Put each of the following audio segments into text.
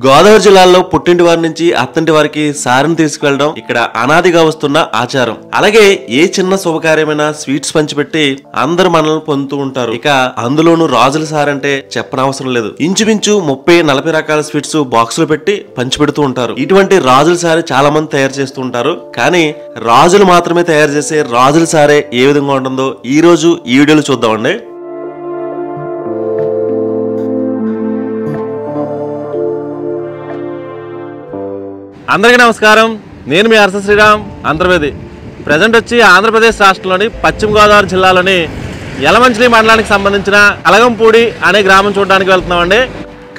గోదావరి జిల్లాలో పుట్టింటి వారి నుంచి అత్తంటి వారికి సారిని తీసుకువెళ్ళడం ఇక్కడ అనాదిగా వస్తున్న ఆచారం. అలాగే ఏ చిన్న శుభకార్యమైనా స్వీట్స్ పంచిపెట్టి అందరు మనల్ని పొందుతూ ఉంటారు. ఇక అందులోనూ రాజుల సారి అంటే చెప్పనవసరం లేదు. ఇంచుమించు 30-40 రకాల స్వీట్స్ బాక్స్ లో పెట్టి పంచిపెడుతూ ఉంటారు. ఇటువంటి రాజుల సారి చాలా మంది తయారు చేస్తూ ఉంటారు. కానీ రాజులు మాత్రమే తయారు చేసే రాజుల సారే ఏ విధంగా ఉంటుందో ఈ రోజు ఈ వీడియోలో చూద్దామండి. అందరికీ నమస్కారం. నేను మీ అర్స శ్రీరామ్ అంతర్వేది. ప్రజెంట్ వచ్చి ఆంధ్రప్రదేశ్ రాష్ట్రంలోని పశ్చిమ గోదావరి జిల్లాలోని యలమంచిలి మండలానికి సంబంధించిన కలగంపూడి అనే గ్రామం చూడడానికి వెళ్తున్నామండి.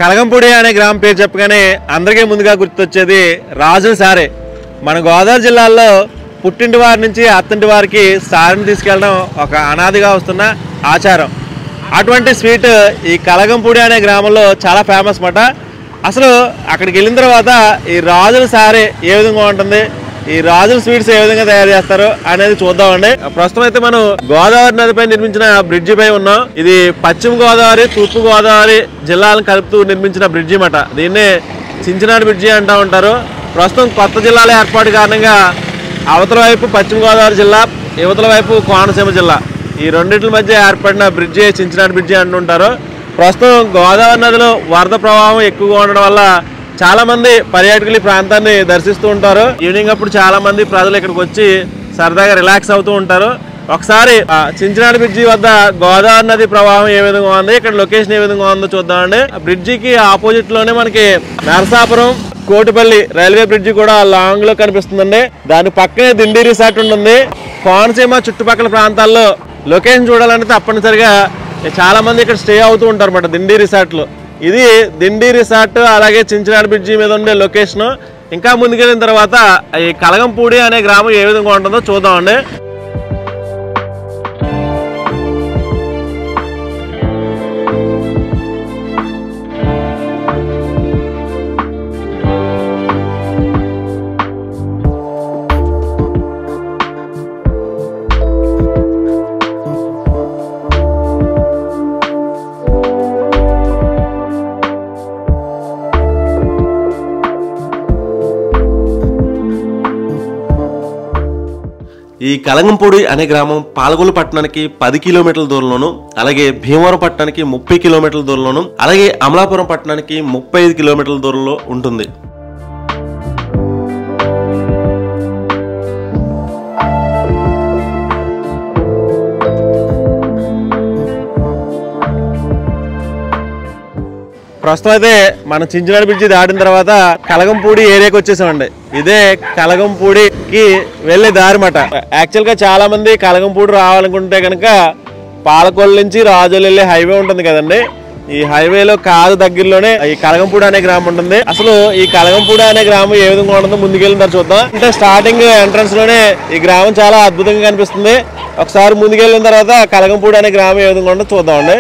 కలగంపూడి అనే గ్రామం పేరు చెప్పగానే అందరికీ ముందుగా గుర్తొచ్చేది రాజుల సారే. మన గోదావరి జిల్లాలో పుట్టింటి వారి నుంచి అత్తింటి వారికి సారిని తీసుకెళ్ళడం ఒక అనాదిగా వస్తున్న ఆచారం. అటువంటి స్వీట్ ఈ కలగంపూడి అనే గ్రామంలో చాలా ఫేమస్ మాట. అసలు అక్కడికి వెళ్ళిన తర్వాత ఈ రాజుల సారే ఏ విధంగా ఉంటుంది, ఈ రాజుల స్వీట్స్ ఏ విధంగా తయారు చేస్తారు అనేది చూద్దామండి. ప్రస్తుతం అయితే మనం గోదావరి నదిపై నిర్మించిన బ్రిడ్జి పై ఉన్నాం. ఇది పశ్చిమ గోదావరి తూర్పు గోదావరి జిల్లాలను కలుపుతూ నిర్మించిన బ్రిడ్జి మాట. దీన్నే చించినాడు బ్రిడ్జి అంటూ ఉంటారు. ప్రస్తుతం కొత్త జిల్లాల ఏర్పాటు కారణంగా అవతల వైపు పశ్చిమ గోదావరి జిల్లా, యువతల వైపు కోనసీమ జిల్లా, ఈ రెండింటి మధ్య ఏర్పడిన బ్రిడ్జి చించినాడు బ్రిడ్జి అంటుంటారు. ప్రస్తుతం గోదావరి నదిలో వరద ప్రవాహం ఎక్కువగా ఉండడం వల్ల చాలా మంది పర్యాటకులు ఈ ప్రాంతాన్ని దర్శిస్తూ ఉంటారు. ఈవినింగ్ అప్పుడు చాలా మంది ప్రజలు ఇక్కడికి వచ్చి సరదాగా రిలాక్స్ అవుతూ ఉంటారు. ఒకసారి చించినాడు బ్రిడ్జి వద్ద గోదావరి నది ప్రవాహం ఏ విధంగా ఉంది, ఇక్కడ లొకేషన్ ఏ విధంగా ఉందో చూద్దామండి. బ్రిడ్జికి ఆపోజిట్ లోనే మనకి నరసాపురం కోటిపల్లి రైల్వే బ్రిడ్జి కూడా లాంగ్ లో కనిపిస్తుందండి. దాని పక్కనే దిండి రిసార్ట్ ఉంటుంది. కోనసీమ చుట్టుపక్కల ప్రాంతాల్లో లొకేషన్ చూడాలంటే తప్పనిసరిగా చాలా మంది ఇక్కడ స్టే అవుతూ ఉంటారు అన్నమాట దిండి రిసార్ట్ లో. ఇది దిండి రిసార్ట్ అలాగే చించినాడు బ్రిడ్జి మీద ఉండే లొకేషన్. ఇంకా ముందుకెళ్ళిన తర్వాత ఈ కలగంపూడి అనే గ్రామం ఏ విధంగా ఉంటుందో చూద్దామండి. ఈ కలగంపూడి అనే గ్రామం పాలకొల్లు పట్టణానికి 10 కిలోమీటర్ల దూరంలోను, అలాగే భీమవరం పట్టణానికి 30 కిలోమీటర్ల దూరంలోను, అలాగే అమలాపురం పట్టణానికి 35 కిలోమీటర్ల దూరంలో ఉంటుంది. ప్రస్తుతం అయితే మనం చించినాడు బ్రిడ్జి దాటిన తర్వాత కలగంపూడి ఏరియాకి వచ్చేసామండి. ఇదే కలగంపూడికి వెళ్ళే దారి మాట. యాక్చువల్ గా చాలా మంది కలగంపూడి రావాలనుకుంటే కనుక పాలకొల్లు నుంచి రాజోలు వెళ్ళే హైవే ఉంటుంది కదండి. ఈ హైవేలో కాదు దగ్గరలోనే ఈ కలగంపూడి అనే గ్రామం ఉంటుంది. అసలు ఈ కలగంపూడి అనే గ్రామం ఏ విధంగా ఉంటుందో ముందుకెళ్ళిన చూద్దాం. అంటే స్టార్టింగ్ ఎంట్రన్స్ లోనే ఈ గ్రామం చాలా అద్భుతంగా కనిపిస్తుంది. ఒకసారి ముందుకెళ్ళిన తర్వాత కలగంపూడి అనే గ్రామం ఏ విధంగా ఉంటుందో చూద్దామండి.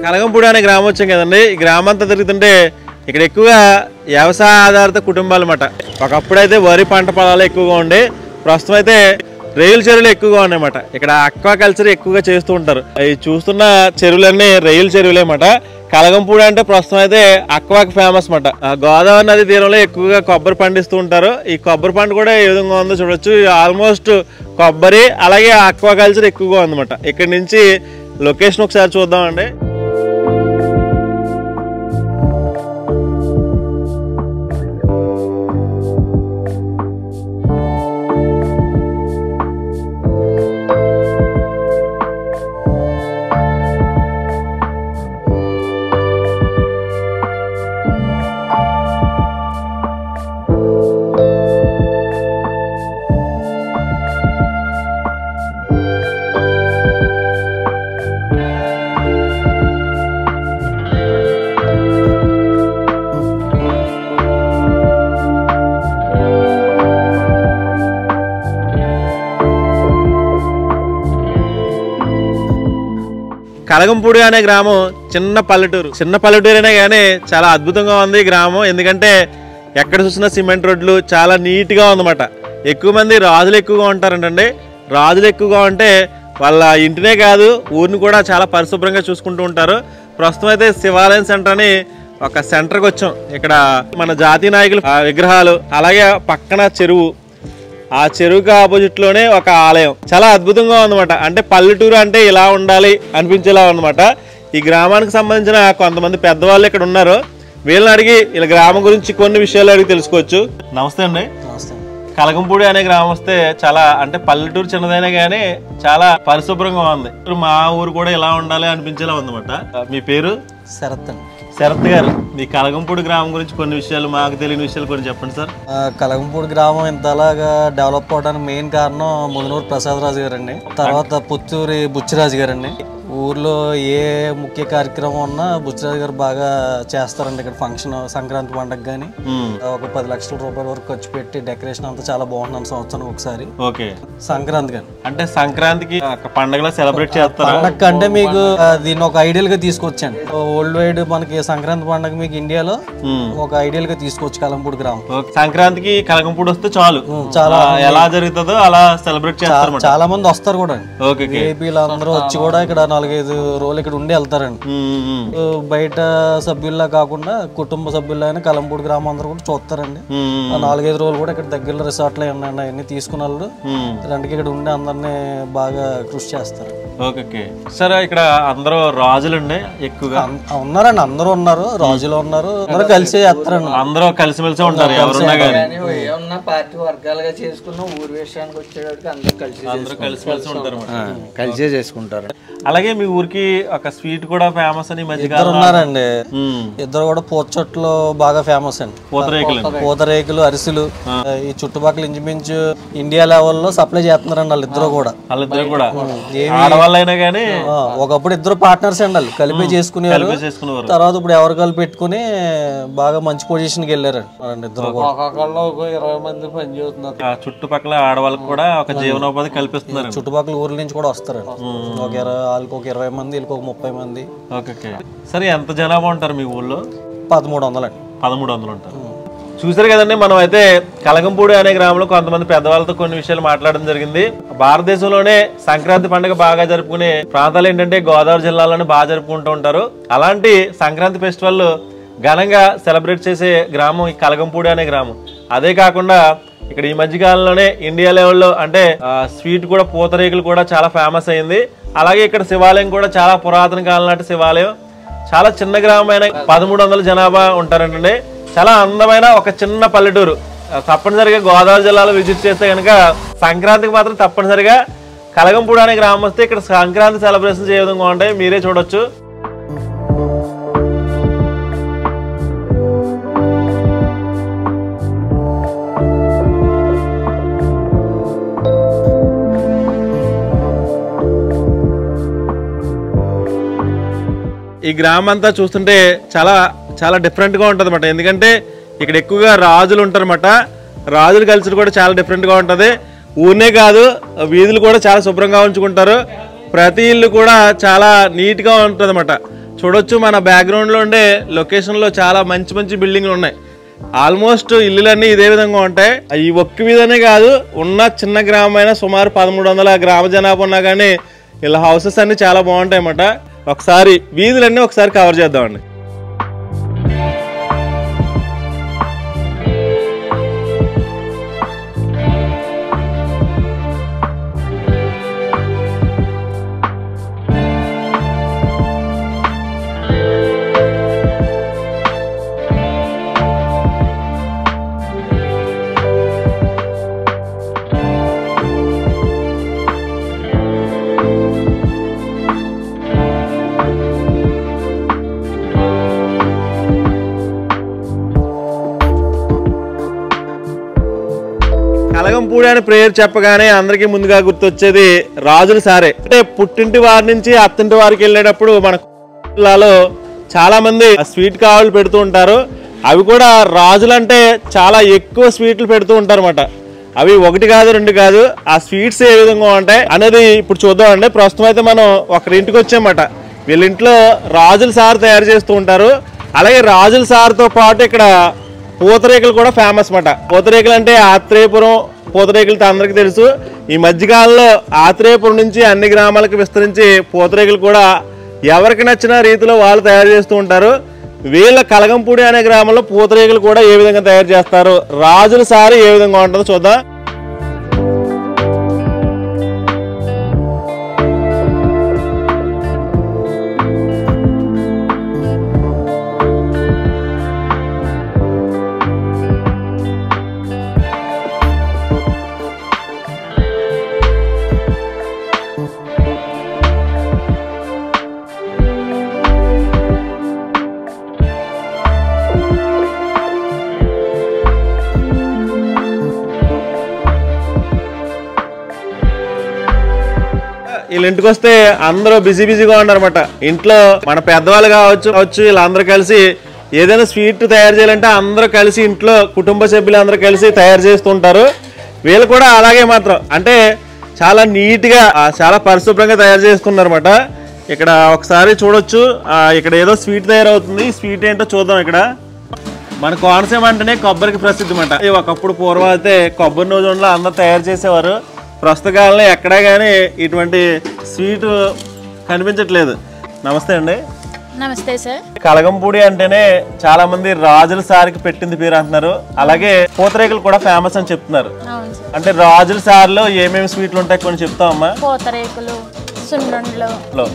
కలగంపూడి అనే గ్రామం వచ్చాం కదండి. ఈ గ్రామం అంతా తిరుగుతుంటే ఇక్కడ ఎక్కువగా వ్యవసాయ ఆధారిత కుటుంబాలు అన్నమాట. ఒకప్పుడైతే వరి పంట పొలాలు ఎక్కువగా ఉండే, ప్రస్తుతం అయితే రైలు చెరువులు ఎక్కువగా ఉన్నాయన్నమాట. ఇక్కడ అక్వా కల్చర్ ఎక్కువగా చేస్తూ ఉంటారు. అవి చూస్తున్న చెరువులన్నీ రైలు చెరువులే అన్నమాట. కలగంపూడి అంటే ప్రస్తుతం అయితే అక్వాకి ఫేమస్ అన్నమాట. గోదావరి నది తీరంలో ఎక్కువగా కొబ్బరి పండిస్తూ ఉంటారు. ఈ కొబ్బరి పంట కూడా ఏ విధంగా ఉందో చూడొచ్చు. ఆల్మోస్ట్ కొబ్బరి అలాగే అక్వా కల్చర్ ఎక్కువగా ఉందన్నమాట. ఇక్కడ నుంచి లొకేషన్ ఒకసారి చూద్దామండి. కలగంపూడి అనే గ్రామం చిన్న పల్లెటూరు అయినా కానీ చాలా అద్భుతంగా ఉంది ఈ గ్రామం. ఎందుకంటే ఎక్కడ చూసినా సిమెంట్ రోడ్లు, చాలా నీట్గా ఉందన్నమాట. ఎక్కువ మంది రాజులు ఎక్కువగా ఉంటారంటండి. రాజులు ఎక్కువగా ఉంటే వాళ్ళ ఇంటినే కాదు ఊరిని కూడా చాలా పరిశుభ్రంగా చూసుకుంటూ ఉంటారు. ప్రస్తుతం అయితే శివాలయం సెంటర్ అని ఒక సెంటర్కి వచ్చాం. ఇక్కడ మన జాతీయ నాయకులు విగ్రహాలు, అలాగే పక్కన చెరువు, ఆ చెరువుకి ఆపోజిట్ లోనే ఒక ఆలయం. చాలా అద్భుతంగా ఉందన్నమాట. అంటే పల్లెటూరు అంటే ఇలా ఉండాలి అనిపించేలా ఉందన్నమాట. ఈ గ్రామానికి సంబంధించిన కొంతమంది పెద్దవాళ్ళు ఇక్కడ ఉన్నారు. వీళ్ళని అడిగి ఇలా గ్రామం గురించి కొన్ని విషయాలు అడిగి తెలుసుకోవచ్చు. నమస్తే అండి. కలగంపూడి అనే గ్రామం వస్తే చాలా, అంటే పల్లెటూరు చిన్నదైనా కానీ చాలా పరిశుభ్రంగా ఉంది. మా ఊరు కూడా ఇలా ఉండాలి అనిపించేలా ఉందన్నమాట. మీ పేరు? శరత్ అండి. శరత్ గారు, మీ కలగంపూడి గ్రామం గురించి కొన్ని విషయాలు, మాకు తెలియని విషయాలు కొన్ని చెప్పండి సార్. కలగంపూడి గ్రామం ఇంతలాగా డెవలప్ అవడానికి మెయిన్ కారణం ముదునూరు ప్రసాదరాజు గారండి. తర్వాత పుత్తూరి బుచ్చిరాజు గారండి. ఊర్లో ఏ ముఖ్య కార్యక్రమం ఉన్నా బుచ్చిరాజు గారు బాగా చేస్తారండి. ఇక్కడ ఫంక్షన్ సంక్రాంతి పండుగ కానీ ఒక 10 లక్షల రూపాయల వరకు ఖర్చు పెట్టి డెకరేషన్ అంతా చాలా బాగుంటుంది సంవత్సరం ఒకసారి. ఓకే. సంక్రాంతి కానీ అంటే సంక్రాంతికి పండుగలో సెలబ్రేట్ చేస్తారు. పండగ అంటే మీకు దీన్ని ఒక ఐడియల్ గా తీసుకొచ్చాను. వరల్డ్ వైడ్ మనకి సంక్రాంతి పండుగ మీకు ఇండియాలో ఒక ఐడియల్ గా తీసుకొచ్చు కలంపూడి గ్రామం. సంక్రాంతికి కలగంపూడి వస్తే చాలు, చాలా ఎలా జరుగుతుందో అలా సెలబ్రేట్ చేస్తారు. చాలా మంది వస్తారు కూడా. ఏపీలో అందరూ వచ్చి కూడా ఇక్కడ 4-5 రోజులు ఇక్కడ ఉండి వెళ్తారండి. బయట సభ్యుల్లా కాకుండా కుటుంబ సభ్యులైనా కలంపూడి గ్రామం అందరూ కూడా చూస్తారండి. 4-5 రోజులు కూడా ఇక్కడ దగ్గరలో రిసార్ట్లు ఉన్నాయండి, అవన్నీ తీసుకున్న వాళ్ళు రెండుకి ఇక్కడ ఉండి అందరినీ బాగా కృషి చేస్తారు. ఓకే సార్, ఇక్కడ అందరూ రాజులండి ఎక్కువగా ఉన్నారండి. అందరూ ఉన్నారు, రాజులు ఉన్నారు, అందరూ కలిసి చేస్తారండి. అందరూ కలిసిమెలిసి ఉంటారు. ఎవరున్నా కానీ పార్టీ వర్గాలుగా చేసుకున్న ఊరు విషయానికి వచ్చేటప్పుడు అందరూ కలిసిమెలిసి ఉంటారు, కలిసే చేసుకుంటారు. అలాగే మీ ఊరికి ఒక స్వీట్ కూడా ఫేమస్ అని మధ్య ఉన్నారండి. ఇద్దరు కూడా పూతచెట్లు బాగా ఫేమస్ అండి. పూతరేకులు, అరిసెలు ఈ చుట్టుపక్కల ఇంచుమించు ఇండియా లెవెల్లో సప్లై చేస్తున్నారండి వాళ్ళిద్దరు కూడా. ఒకప్పుడు ఇద్దరు పార్ట్నర్స్ అండి, వాళ్ళు కలిపి చేసుకునేవారు. తర్వాత ఇప్పుడు ఎవరు కలిపి పెట్టుకుని బాగా మంచి పొజిషన్ కి వెళ్ళారండి ఇద్దరు కూడా. 20 మంది పని చేస్తున్నారు. చుట్టుపక్కల ఆడవాళ్ళకి కూడా ఒక జీవనోపాధి కల్పిస్తున్నారు. చుట్టుపక్కల ఊర్ల నుంచి కూడా వస్తారండి. వాళ్ళకి ఒక 20 మంది, వీళ్ళకి ఒక 30 మంది. ఓకే. సరే, ఎంత జనాభా ఉంటారు మీ ఊళ్ళో? 1300 అండి. 1300 ఉంటారు. చూసారు కదండి, మనం అయితే కలగంపూడి అనే గ్రామంలో కొంతమంది పెద్దవాళ్ళతో కొన్ని విషయాలు మాట్లాడడం జరిగింది. భారతదేశంలోనే సంక్రాంతి పండుగ బాగా జరుపుకునే ప్రాంతాలు ఏంటంటే గోదావరి జిల్లాలోనే బాగా జరుపుకుంటూ ఉంటారు. అలాంటి సంక్రాంతి ఫెస్టివల్ ఘనంగా సెలబ్రేట్ చేసే గ్రామం ఈ కలగంపూడి అనే గ్రామం. అదే కాకుండా ఇక్కడ ఈ మధ్యకాలంలోనే ఇండియా లెవెల్లో అంటే స్వీట్ కూడా, పూతరేకులు కూడా చాలా ఫేమస్ అయింది. అలాగే ఇక్కడ శివాలయం కూడా చాలా పురాతన కాలం నాటి శివాలయం. చాలా చిన్న గ్రామమైన 1300 జనాభా ఉంటారంటే చాలా అందమైన ఒక చిన్న పల్లెటూరు. తప్పనిసరిగా గోదావరి జిల్లాలో విజిట్ చేస్తే కనుక సంక్రాంతికి మాత్రం తప్పనిసరిగా కలగంపూడి అనే గ్రామం వస్తే ఇక్కడ సంక్రాంతి సెలబ్రేషన్స్ ఏ విధంగా ఉంటాయి మీరే చూడొచ్చు. ఈ గ్రామం అంతా చూస్తుంటే చాలా చాలా డిఫరెంట్గా ఉంటుంది అన్నమాట. ఎందుకంటే ఇక్కడ ఎక్కువగా రాజులు ఉంటారన్నమాట. రాజుల కల్చర్ కూడా చాలా డిఫరెంట్గా ఉంటుంది. ఊరినే కాదు, వీధులు కూడా చాలా శుభ్రంగా ఉంచుకుంటారు. ప్రతి ఇల్లు కూడా చాలా నీట్గా ఉంటుంది అన్నమాట. చూడొచ్చు, మన బ్యాక్గ్రౌండ్లో ఉండే లొకేషన్లో చాలా మంచి మంచి బిల్డింగ్లు ఉన్నాయి. ఆల్మోస్ట్ ఇల్లులన్నీ ఇదే విధంగా ఉంటాయి. ఈ ఒక్క వీధనే కాదు, ఉన్న చిన్న గ్రామమైన సుమారు 1300 గ్రామ జనాభా ఉన్నా కానీ ఇలా హౌసెస్ అన్ని చాలా బాగుంటాయి అన్నమాట. ఒకసారి వీధులన్నీ ఒకసారి కవర్ చేద్దామండి. కలగంపూడి అని పేరు చెప్పగానే అందరికీ ముందుగా గుర్తొచ్చేది రాజుల సారే. అంటే పుట్టింటి వారి నుంచి అత్తింటి వారికి వెళ్ళేటప్పుడు మన జిల్లాలో చాలా మంది స్వీట్ కావాలు పెడుతూ ఉంటారు. అవి కూడా రాజులంటే చాలా ఎక్కువ స్వీట్లు పెడుతూ ఉంటారు అన్నమాట. అవి 1 కాదు 2 కాదు. ఆ స్వీట్స్ ఏ విధంగా ఉంటాయి అనేది ఇప్పుడు చూద్దామండి. ప్రస్తుతం అయితే మనం ఒకరింటికి వచ్చామన్నమాట. వీళ్ళ ఇంట్లో రాజుల సారు తయారు చేస్తూ ఉంటారు. అలాగే రాజుల సారుతో పాటు ఇక్కడ పూతరేకులు కూడా ఫేమస్ మాట. పూతరేకులు అంటే ఆత్రేయపురం పూతరేకులతో అందరికీ తెలుసు. ఈ మధ్యకాలంలో ఆత్రేయపురం నుంచి అన్ని గ్రామాలకు విస్తరించి పూతరేకులు కూడా ఎవరికి నచ్చిన రీతిలో వాళ్ళు తయారు చేస్తూ ఉంటారు. వీళ్ళ కలగంపూడి అనే గ్రామంలో పూతరేకులు కూడా ఏ విధంగా తయారు చేస్తారు, రాజుల సారు ఏ విధంగా ఉంటుందో చూద్దాం. వీళ్ళ ఇంటికి వస్తే అందరూ బిజీగా ఉన్నారన్నమాట. ఇంట్లో మన పెద్దవాళ్ళు కావచ్చు వీళ్ళందరూ కలిసి ఏదైనా స్వీట్ తయారు చేయాలంటే అందరూ కలిసి ఇంట్లో కుటుంబ సభ్యులు అందరూ కలిసి తయారు చేస్తుంటారు. వీళ్ళు కూడా అలాగే మాత్రం అంటే చాలా నీట్గా చాలా పరిశుభ్రంగా తయారు చేసుకున్నారన్నమాట. ఇక్కడ ఒకసారి చూడొచ్చు, ఇక్కడ ఏదో స్వీట్ తయారవుతుంది. స్వీట్ ఏంటో చూద్దాం. ఇక్కడ మన కోనసీమ అంటేనే కొబ్బరికి ప్రసిద్ధి అన్నమాట. ఒకప్పుడు పూర్వం అయితే కొబ్బరి నూనెలో అందరూ తయారు చేసేవారు. ప్రస్తుత కాలంలో ఎక్కడా కానీ ఇటువంటి స్వీట్ కనిపించట్లేదు. నమస్తే అండి. నమస్తే సార్. కలగంపూడి అంటేనే చాలా మంది రాజుల సారికి పెట్టింది పేరు అంటున్నారు. అలాగే పూతరేకులు కూడా ఫేమస్ అని చెప్తున్నారు. అంటే రాజుల సార్లో ఏమేమి స్వీట్లు ఉంటాయి కొన్ని చెప్తామమ్మా? పూతరేకులు, సున్నుండలు,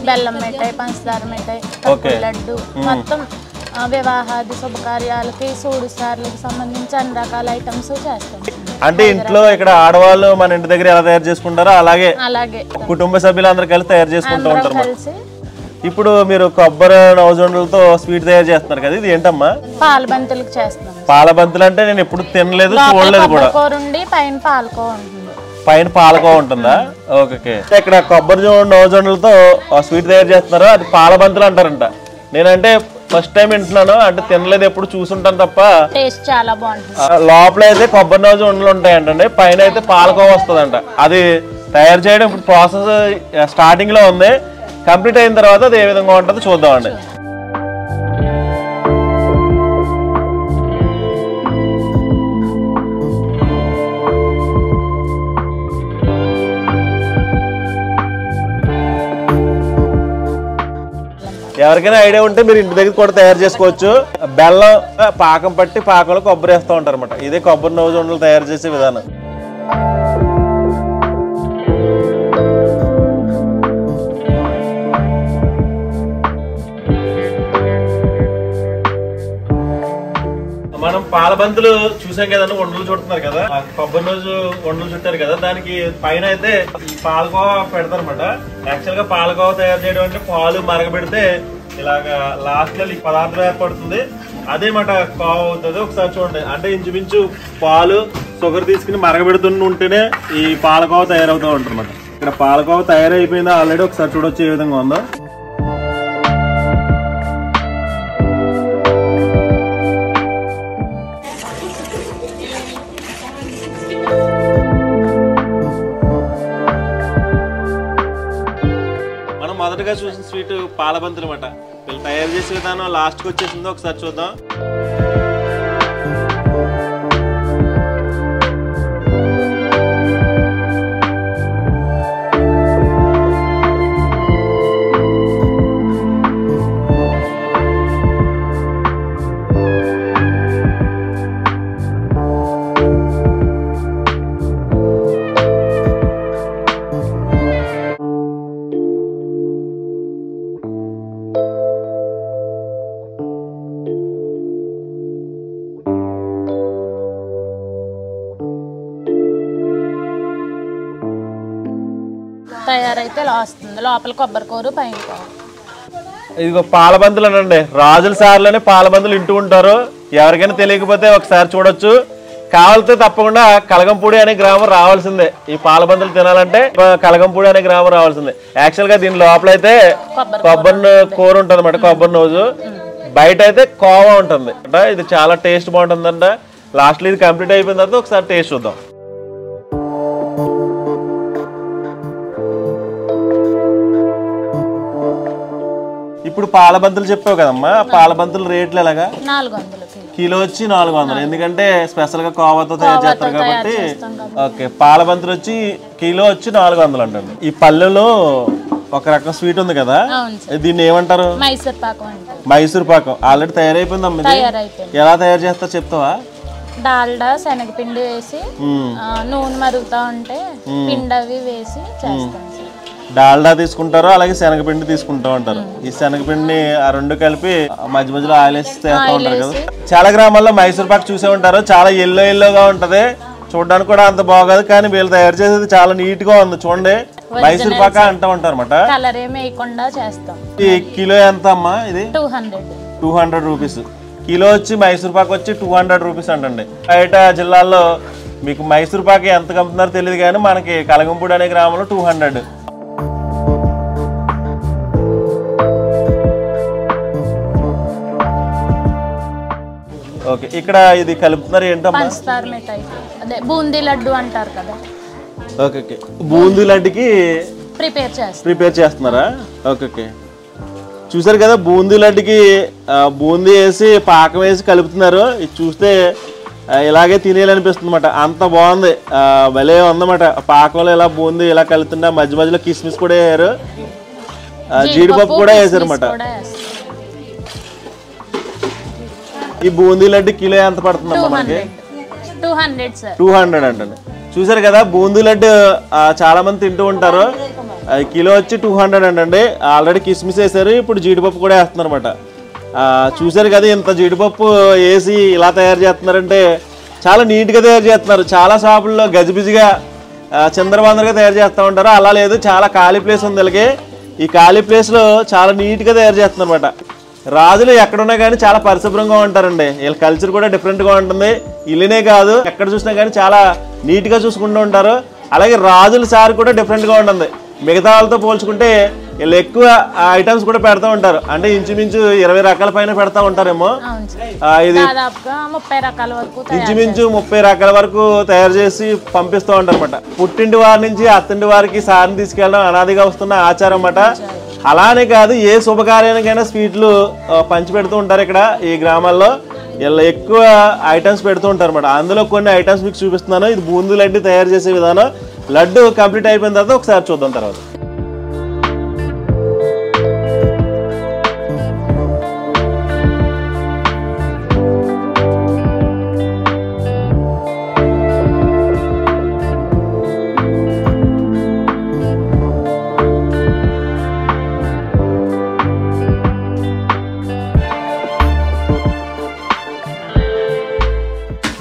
బెల్లం మిఠాయి, పంచదార మిఠాయి, లడ్డు, మొత్తం వివాహాది శుభకార్యాలకి సూడు సార్లకి సంబంధించి అన్ని రకాల ఐటమ్స్ చేస్తాం. అంటే ఇంట్లో ఇక్కడ ఆడవాళ్ళు మన ఇంటి దగ్గర ఎలా తయారు చేసుకుంటారో అలాగే కుటుంబ సభ్యులందరూ కలిసి తయారు చేసుకుంటూ ఉంటారు. ఇప్పుడు మీరు కొబ్బరి నవజొండలతో స్వీట్ తయారు చేస్తున్నారు కదా, ఇది ఏంటమ్మా? పాల బంతులకు చేస్తున్నాం. పాల బంతులు అంటే నేను ఎప్పుడు తినలేదు, చూడలేదు కూడా. పైన పాలకోవ ఉంటుందా? ఓకే. ఇక్కడ కొబ్బరి నవజొండలతో స్వీట్ తయారు చేస్తున్నారు, అది పాల బంతులు అంటారంట. నేనంటే ఫస్ట్ టైం వింటున్నాను, అంటే తినలేదు, ఎప్పుడు చూసుంటాను తప్ప. టేస్ట్ చాలా బాగుంటుంది. లోపల అయితే కొబ్బరి నవజు ఉండలు ఉంటాయంటండి, పైన అయితే పాలకోవ వస్తుందంట. అది తయారు చేయడం ఇప్పుడు ప్రాసెస్ స్టార్టింగ్ లో ఉంది. కంప్లీట్ అయిన తర్వాత అది ఏ విధంగా ఉంటుందో చూద్దామండి. ఎవరికైనా ఐడియా ఉంటే మీరు ఇంటి దగ్గర కూడా తయారు చేసుకోవచ్చు. బెల్లం పాకం పట్టి పాకంలో కొబ్బరి వేస్తూ ఉంటారు అనమాట. ఇదే కొబ్బరి నవ్వు ఉండలు తయారు చేసే విధానం. మనం పాలబంతులు చూసాం కదండి, వండలు చుడుతున్నారు కదా, కొబ్బరి రోజు వండలు చుట్టారు కదా, దానికి పైన అయితే ఈ పాలకోవ పెడతారు అనమాట. యాక్చువల్ గా పాలకోవ తయారు చేయడం అంటే పాలు మరగబెడితే ఇలాగా లాస్ట్ లో ఈ పదార్థం ఏర్పడుతుంది, అదే మాట కోవ అవుతుంది. ఒకసారి చూడండి, అంటే ఇంచుమించు పాలు షుగర్ తీసుకుని మరగబెడుతుంటేనే ఈ పాలకోవ తయారవుతూ ఉంటుంది అనమాట. ఇక్కడ పాలకోవ తయారైపోయిందా ఆల్రెడీ, ఒకసారి చూడొచ్చు ఏ విధంగా ఉందో. మొదటగా చూసిన స్వీట్ పాలబంతులు అన్నమాట. వీళ్ళు తయారు చేసే విధానం లాస్ట్కి వచ్చేసిందో ఒకసారి చూద్దాం. తయారైతే వస్తుంది, లోపల కొబ్బరి కూర పైన. ఇదిగో పాలబంతులు అనండి, రాజుల సార్లోనే పాలబంతులు ఇంటూ ఉంటారు. ఎవరికైనా తెలియకపోతే ఒకసారి చూడొచ్చు. కావాలితే తప్పకుండా కలగంపూడి అనే గ్రామం రావాల్సిందే. ఈ పాలబంతులు తినాలంటే కలగంపూడి అనే గ్రామం రావాల్సిందే. యాక్చువల్ గా దీని లోపలైతే కొబ్బరి కూర ఉంటుంది అన్నమాట, కొబ్బరి నోజు. బయట అయితే కోవ ఉంటుంది. ఇది చాలా టేస్ట్ బాగుంటుందంట. లాస్ట్లో ఇది కంప్లీట్ అయిపోయిన తర్వాత ఒకసారి టేస్ట్ చూద్దాం. పాలబంతులు చెప్పావు కదమ్మా, ఆ పాలబంతులు రేట్లు ఎలాగా? 400 కిలో వచ్చి 400, ఎందుకంటే స్పెషల్ గా కోవాతో తయారు చేస్తారు కాబట్టి. ఓకే, పాలబంతులు వచ్చి కిలో వచ్చి 400 అంటండి. ఈ పల్లెలో ఒక రకం స్వీట్ ఉంది కదా, దీన్ని ఏమంటారు? మైసూర్ పాకం అంటారు. మైసూర్ పాకం ఆల్రెడీ తయారైపోయింది అమ్మ. ఎలా తయారు చేస్తారో చెప్తావా? డాల్డా శనగపిండి వేసి నూనె మరుగుతా ఉంటే పిండి అవి వేసి చేస్తాం. డాల్డా తీసుకుంటారు, అలాగే శనగపిండి తీసుకుంటూ ఉంటారు. ఈ శనగపిండిని ఆ రెండు కలిపి మధ్య మధ్యలో ఆయిల్ వేసి చేస్తూ ఉంటారు కదా. చాలా గ్రామాల్లో మైసూర్ పాక్ చూసే ఉంటారు, చాలా ఎల్లోగా ఉంటది, చూడడానికి కూడా అంత బాగోదు, కానీ వీళ్ళు తయారు చేసేది చాలా నీట్ గా ఉంది. చూడండి, మైసూర్ పాక అంటూ ఉంటారు అనమాట. కలర్ ఏమి వేయకుండా చేస్తాం. ఈ కిలో ఎంత అమ్మా? ఇది 200 రూపీస్ కిలో వచ్చి. మైసూర్ పాక్ వచ్చి 200 రూపీస్ అంటండి. బయట జిల్లాల్లో మీకు మైసూర్ పాక్ ఎంత కమ్ముతున్నారో తెలియదు, కానీ మనకి కలగంపూడి అనే గ్రామంలో 200. ఓకే, ఇక్కడ ఇది కలుపుతున్నారు ఏంటమ్మా? పంచదార మిఠాయి, అదే బూందీ లడ్డు అంటారు కదా. ఓకే, బూందీ లడ్డుకి ప్రిపేర్ చేస్తున్నారా? ఓకే, చూసారు కదా, బూందీ లడ్డుకి బూందీ వేసి పాకం వేసి కలుపుతున్నారు. ఇది చూస్తే ఇలాగే తినేయాలనిపిస్తుంది అన్నమాట, అంత బాగుంది, భలే ఉందన్నమాట. పాకంలో ఇలా బూందీ ఇలా కలుపుతున్నా, మధ్య మధ్యలో కిస్మిస్ కూడా వేసారు, జీడిపప్పు కూడా వేసారు అన్నమాట. ఈ బూందీ లడ్డు కిలో ఎంత పడుతుందమ్మా మనకి? 200 అంటండి. చూసారు కదా, బూందీ లడ్డు చాలా మంది తింటూ ఉంటారు. కిలో వచ్చి 200 అంటండి. ఆల్రెడీ కిస్మిస్ వేసారు, ఇప్పుడు జీడిపప్పు కూడా వేస్తున్నారు అనమాట. చూసారు కదా, ఇంత జీడిపప్పు వేసి ఇలా తయారు చేస్తున్నారంటే చాలా నీట్గా తయారు చేస్తున్నారు. చాలా షాపుల్లో గజిబిజిగా చిందరబందరగా తయారు చేస్తూ ఉంటారు, అలా లేదు, చాలా ఖాళీ ప్లేస్ ఉంది వీళ్ళకి. ఈ ఖాళీ ప్లేస్లో చాలా నీట్గా తయారు చేస్తున్నారు అనమాట. రాజులు ఎక్కడున్నా కానీ చాలా పరిశుభ్రంగా ఉంటారండి, వీళ్ళ కల్చర్ కూడా డిఫరెంట్గా ఉంటుంది. ఇల్లునే కాదు, ఎక్కడ చూసినా కానీ చాలా నీట్గా చూసుకుంటూ ఉంటారు. అలాగే రాజుల సార్ కూడా డిఫరెంట్గా ఉంటుంది. మిగతా వాళ్ళతో పోల్చుకుంటే వీళ్ళు ఎక్కువ ఐటమ్స్ కూడా పెడతా ఉంటారు, అంటే ఇంచుమించు 20 రకాల పైన పెడతా ఉంటారేమో. ఇది ఇంచుమించు 30 రకాల వరకు తయారు చేసి పంపిస్తూ ఉంటారు అనమాట. పుట్టింటి వారి నుంచి అత్తింటి వారికి సార్ని తీసుకెళ్ళడం అనాదిగా వస్తున్న ఆచారం అన్నమాట. అలానే కాదు, ఏ శుభకార్యానికైనా స్వీట్లు పంచిపెడుతూ ఉంటారు ఇక్కడ ఈ గ్రామాల్లో. ఇలా ఎక్కువ ఐటమ్స్ పెడుతూ ఉంటారు అన్నమాట. అందులో కొన్ని ఐటమ్స్ మీకు చూపిస్తున్నాను. ఇది బూందీ లడ్డు తయారు చేసే విధానం. లడ్డు కంప్లీట్ అయిపోయిన తర్వాత ఒకసారి చూద్దాం తర్వాత.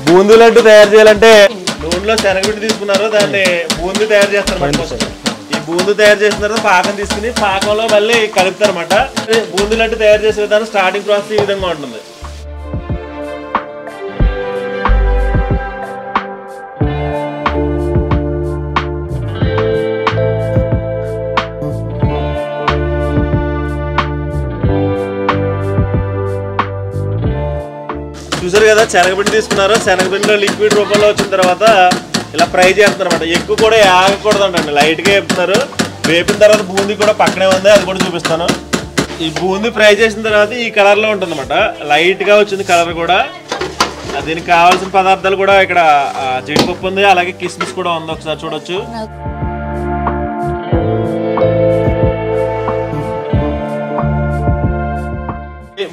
బూందీ లడ్డు తయారు చేయాలంటే నూనెలో శనగపిండి తీసుకున్నారు, దాన్ని బూందీ తయారు చేస్తారు. ఈ బూందీ తయారు చేసిన తర్వాత పాకం తీసుకుని పాకంలో మళ్ళీ కలుపుతారు అనమాట. బూందీ లడ్డు తయారు చేసే విధానం స్టార్టింగ్ ప్రాసెస్ ఈ విధంగా ఉంటుంది. చూసారు కదా, శనగపిండి తీసుకున్నారు, శనగపిండిలో లిక్విడ్ రూపంలో వచ్చిన తర్వాత ఇలా ఫ్రై చేస్తున్నారు అనమాట. ఎక్కువ కూడా ఆగకూడదు అంటండి, లైట్గా వేపుతున్నారు. వేపిన తర్వాత బూందీ కూడా పక్కనే ఉంది, అది కూడా చూపిస్తాను. ఈ బూందీ ఫ్రై చేసిన తర్వాత ఈ కలర్లో ఉంటుంది అనమాట, లైట్గా వచ్చింది కలర్ కూడా. దీనికి కావాల్సిన పదార్థాలు కూడా ఇక్కడ జీడిపప్పు ఉంది, అలాగే కిస్మిస్ కూడా ఉంది, ఒకసారి చూడొచ్చు.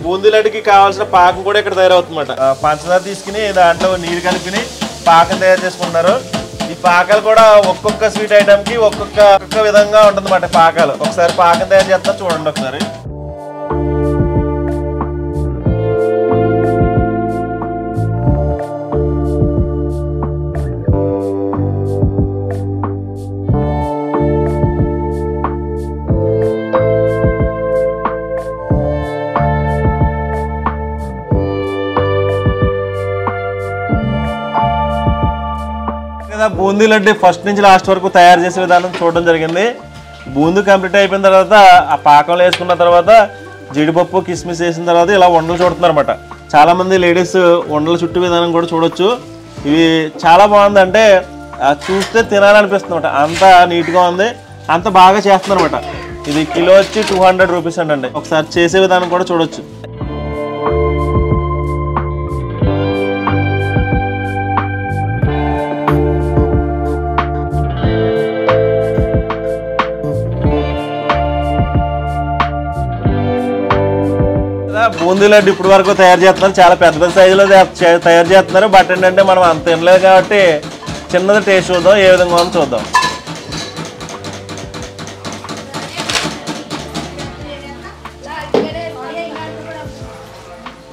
బూందీ లడ్డుకి కావాల్సిన పాకం కూడా ఇక్కడ తయారవుతుందన్నమాట. పంచదార తీసుకుని దాంట్లో నీరు కలిపి పాకం తయారు చేసుకుంటున్నారు. ఈ పాకాలు కూడా ఒక్కొక్క స్వీట్ ఐటమ్ కి ఒక్కొక్క విధంగా ఉంటుందన్నమాట పాకాలు. ఒకసారి పాకం తయారు చేస్తా చూడండి ఒకసారి. బూందీ లడ్డు ఫస్ట్ నుంచి లాస్ట్ వరకు తయారు చేసే విధానం చూడడం జరిగింది. బూందీ కంప్లీట్ అయిపోయిన తర్వాత ఆ పాకంలో వేసుకున్న తర్వాత జీడిపప్పు కిస్మిస్ వేసిన తర్వాత ఇలా వండలు చుడుతున్నారు అనమాట. చాలామంది లేడీస్ వండల చుట్టూ విధానం కూడా చూడొచ్చు. ఇవి చాలా బాగుంది, అంటే చూస్తే తినాలనిపిస్తుంది అనమాట. అంత నీట్గా ఉంది, అంత బాగా చేస్తున్నారు అనమాట. ఇది కిలో వచ్చి 200 రూపీస్ అండి. ఒకసారి చేసే విధానం కూడా చూడొచ్చు. బూందీ లడ్డు ఇప్పుడు వరకు తయారు చేస్తున్నారు, చాలా పెద్ద పెద్ద సైజులో తయారు చేస్తున్నారు. బట్ ఏంటంటే మనం అంత తినలేదు కాబట్టి చిన్నది టేస్ట్ చూద్దాం, ఏ విధంగా ఉందో చూద్దాం.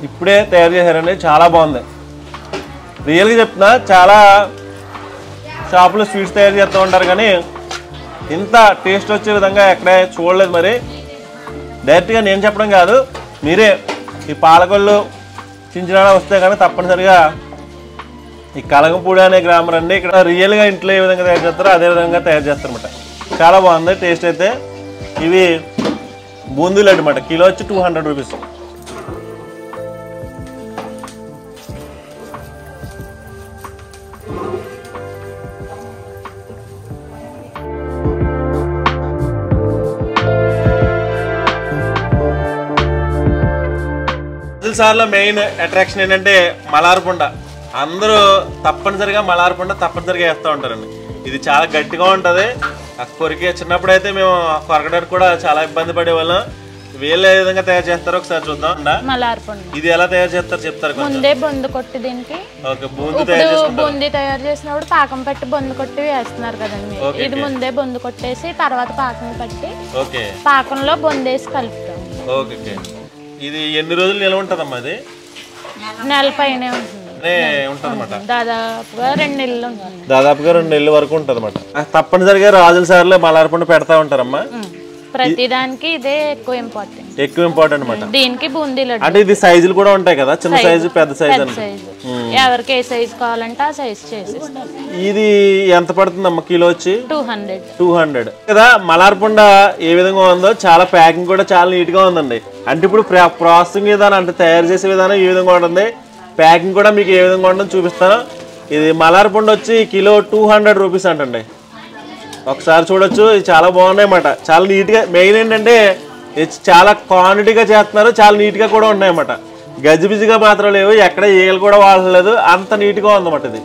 ఇప్పుడే తయారు చేశారండి, చాలా బాగుంది. రియల్గా చెప్తున్నా, చాలా షాపులో స్వీట్స్ తయారు చేస్తూ ఉంటారు కానీ ఇంత టేస్ట్ వచ్చే విధంగా ఎక్కడే చూడలేదు. మరి డైరెక్ట్గా నేను చెప్పడం కాదు, మీరే ఈ పాలకొల్లు చించినాడ వస్తే కానీ తప్పనిసరిగా ఈ కలగంపూడి అనే గ్రామం రండి. ఇక్కడ రియల్గా ఇంట్లో ఏ విధంగా తయారు చేస్తారో అదే విధంగా తయారు చేస్తారన్నమాట. చాలా బాగుంది టేస్ట్ అయితే. ఇవి బూందీ లడ్డు అన్నమాట, కిలో వచ్చి 200 రూపీస్. సార్లో మెయిన్ అట్రాక్షన్ ఏంటంటే మలార్పుండ. అందరూ తప్పనిసరిగా మలార్పుండ తప్పనిసరిగా వేస్తూ ఉంటారండి. ఇది చాలా గట్టిగా ఉంటుంది. కొరికే చిన్నప్పుడైతే మేము కొరకడానికి కూడా చాలా ఇబ్బంది పడేవాళ్ళం. వీళ్ళు ఏ విధంగా తయారు చేస్తారో ఒకసారి చూద్దాం. ఇది ఎలా తయారు చేస్తారో చెప్తారు. ముందే బొందు కొట్టి దీనికి బూందీ తయారు చేసినప్పుడు పాకం పెట్టి బొందు కొట్టి వేస్తున్నారు కదండి. ఇది ముందే బొందు కొట్టేసి తర్వాత పాకం పట్టి పాకంలో బొందేసి కలుపుతాం. ఓకే, ఇది ఎన్ని రోజులు నిల్వ ఉంటుందమ్మా? అది నెల పైనే ఉంటుందన్నమాట. దాదాపుగా 2 నెలలు ఉంటుంది. దాదాపుగా 2 నెలల వరకు ఉంటుంది అన్నమాట. తప్పనిసరిగా రాజుల సార్లు మలార్పుండ పెడతా ఉంటారమ్మా. ప్రతి దానికి ఇదే ఎక్కువ ఇంపార్టెంట్ అన్నమాట. దీనికి బూందీ లడ్డు అంటే ఇది సైజులు కూడా ఉంటాయి కదా, చిన్న సైజు పెద్ద సైజు. ఎవరికి ఏ సైజు కావాలంటే ఆ సైజు చేసిస్తారు. ఇది ఎంత పడుతుందమ్మా కిలో వచ్చి? 200 కదా. మలార్పుండ ఏ విధంగా ఉందో, చాలా ప్యాకింగ్ కూడా చాలా నీట్ గా ఉందండి. అంటే ఇప్పుడు ప్రాసెసింగ్ విధానం అంటే తయారు చేసే విధానం ఏ విధంగా ఉంటుంది, ప్యాకింగ్ కూడా మీకు ఏ విధంగా ఉంటుందో చూపిస్తాను. ఇది మలార్పుండ వచ్చి కిలో 200 రూపీస్ అంటండి. ఒకసారి చూడొచ్చు, ఇది చాలా బాగున్నాయి అన్నమాట. చాలా నీట్గా, మెయిన్ ఏంటంటే చాలా క్వాంటిటీగా చేస్తున్నారు, చాలా నీట్గా కూడా ఉన్నాయన్నమాట. గజిబిజిగా మాత్రం లేవు, ఎక్కడ ఏలు కూడా వాడలేదు, అంత నీట్గా ఉందన్నమాట ఇది.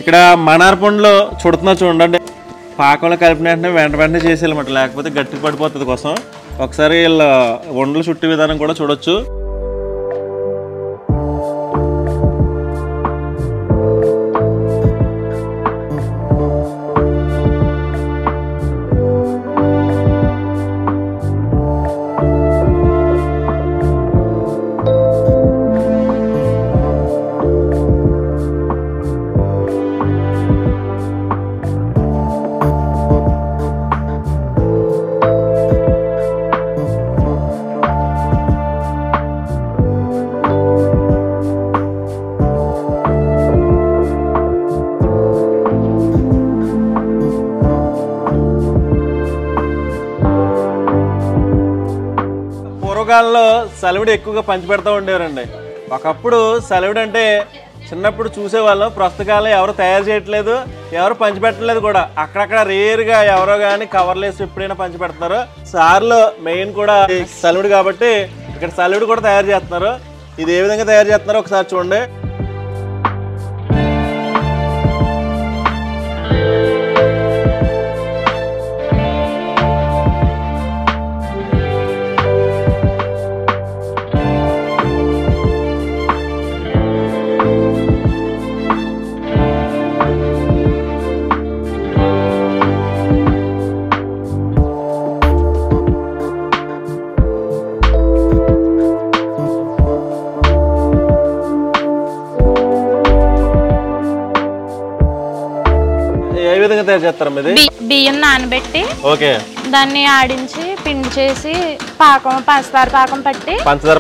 ఇక్కడ మనార్పండులో చుడుతున్నా చూడండి, పాకంలో కలిపిన వెంటనే చేసేయాలన్నమాట, లేకపోతే గట్టి పడిపోతుంది. కోసం ఒకసారి వీళ్ళ వండలు చుట్టే విధానం కూడా చూడొచ్చు. పూర్వకాలంలో సలివిడి ఎక్కువగా పంచిపెడతా ఉండేవారండి. ఒకప్పుడు సలివిడి అంటే చిన్నప్పుడు చూసేవాళ్ళం. ప్రస్తుతకాలం ఎవరు తయారు చేయట్లేదు, ఎవరు పంచిపెట్టలేదు కూడా. అక్కడక్కడ రేరుగా ఎవరో కానీ కవర్లు వేసి ఎప్పుడైనా పంచిపెడతారు. సార్లో మెయిన్ కూడా సలివిడి కాబట్టి ఇక్కడ సలివిడి కూడా తయారు చేస్తున్నారు. ఇది ఏ విధంగా తయారు చేస్తున్నారో ఒకసారి చూడండి. బియ్యం నానబెట్టి దాన్ని ఆడించి పిండి చేసి పంచదార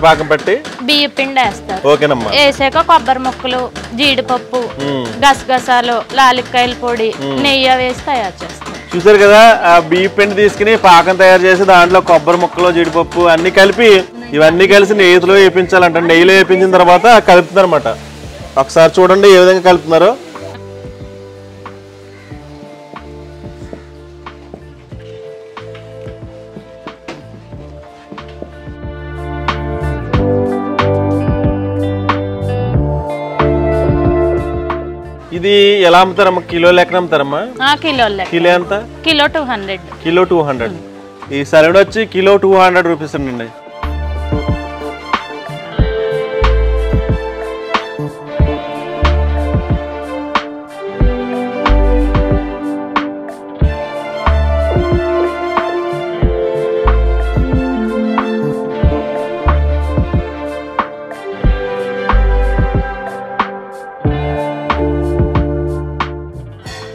పాకం పట్టి బియ్య పిండి వేస్తారు. వేసాక కొబ్బరి ముక్కలు, జీడిపప్పు, గసగసాలు, లాలిక్కాయల పొడి, నెయ్యి వేసి తయారు చేస్తారు. చూసారు కదా, ఆ బియ్య పిండి తీసుకుని పాకం తయారు చేసి దాంట్లో కొబ్బరి ముక్కలు, జీడిపప్పు అన్ని కలిపి ఇవన్నీ కలిసి నెయ్యిలో వేయించాలంట. నెయ్యిలో వేయించిన తర్వాత కలుపుతున్నారు అనమాట. ఒకసారి చూడండి ఏ విధంగా కలుపుతున్నారో. ఇది ఎలా అమ్ముతారమ్మా? కిలో లెక్కన అమ్ముతారమ్మా? కిలో ఎంత? కిలో 200. కిలో 200. ఈ సలాడ్ వచ్చి కిలో 200 రూపీస్ అండి.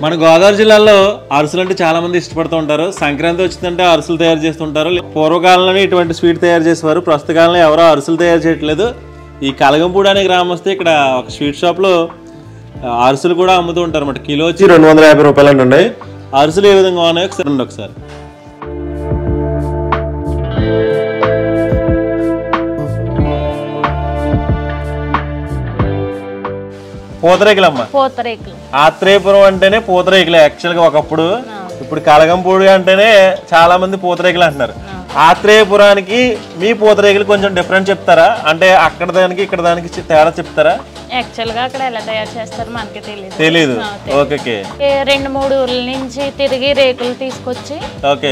మన గోదావరి జిల్లాలో అరిసెలు అంటే చాలా మంది ఇష్టపడుతూ ఉంటారు. సంక్రాంతి వచ్చిందంటే అరిసెలు తయారు చేస్తుంటారు. పూర్వకాలంలోనే ఇటువంటి స్వీట్ తయారు చేసేవారు. ప్రస్తుత కాలంలో ఎవరో అరిసెలు తయారు చేయట్లేదు. ఈ కలగంపూడి అనే గ్రామం వస్తే ఇక్కడ ఒక స్వీట్ షాప్లో అరిసెలు కూడా అమ్ముతూ ఉంటారు అన్నమాట. కిలో వచ్చి 250 రూపాయలు అండి. అరిసెలు ఏ విధంగా ఉన్నాయో ఒకసారి పూతరేకులమ్మ. ఆత్రేయపురం అంటేనే పూతరేకులే యాక్చువల్ గా ఒకప్పుడు. ఇప్పుడు కలగంపూడి అంటేనే చాలా మంది పూతరేకులు అంటున్నారు. ఆత్రేయపురానికి మీ పూతరేకులు కొంచెం డిఫరెంట్ చెప్తారా? అంటే అక్కడ దానికి ఇక్కడ దానికి తేడా చెప్తారా? యాక్చువల్ గా అక్కడ ఎలా తయారు చేస్తారు మనకి తెలీదు. ఓకే. 2-3 ఊర్ల నుంచి తిరిగి రేకులు తీసుకొచ్చి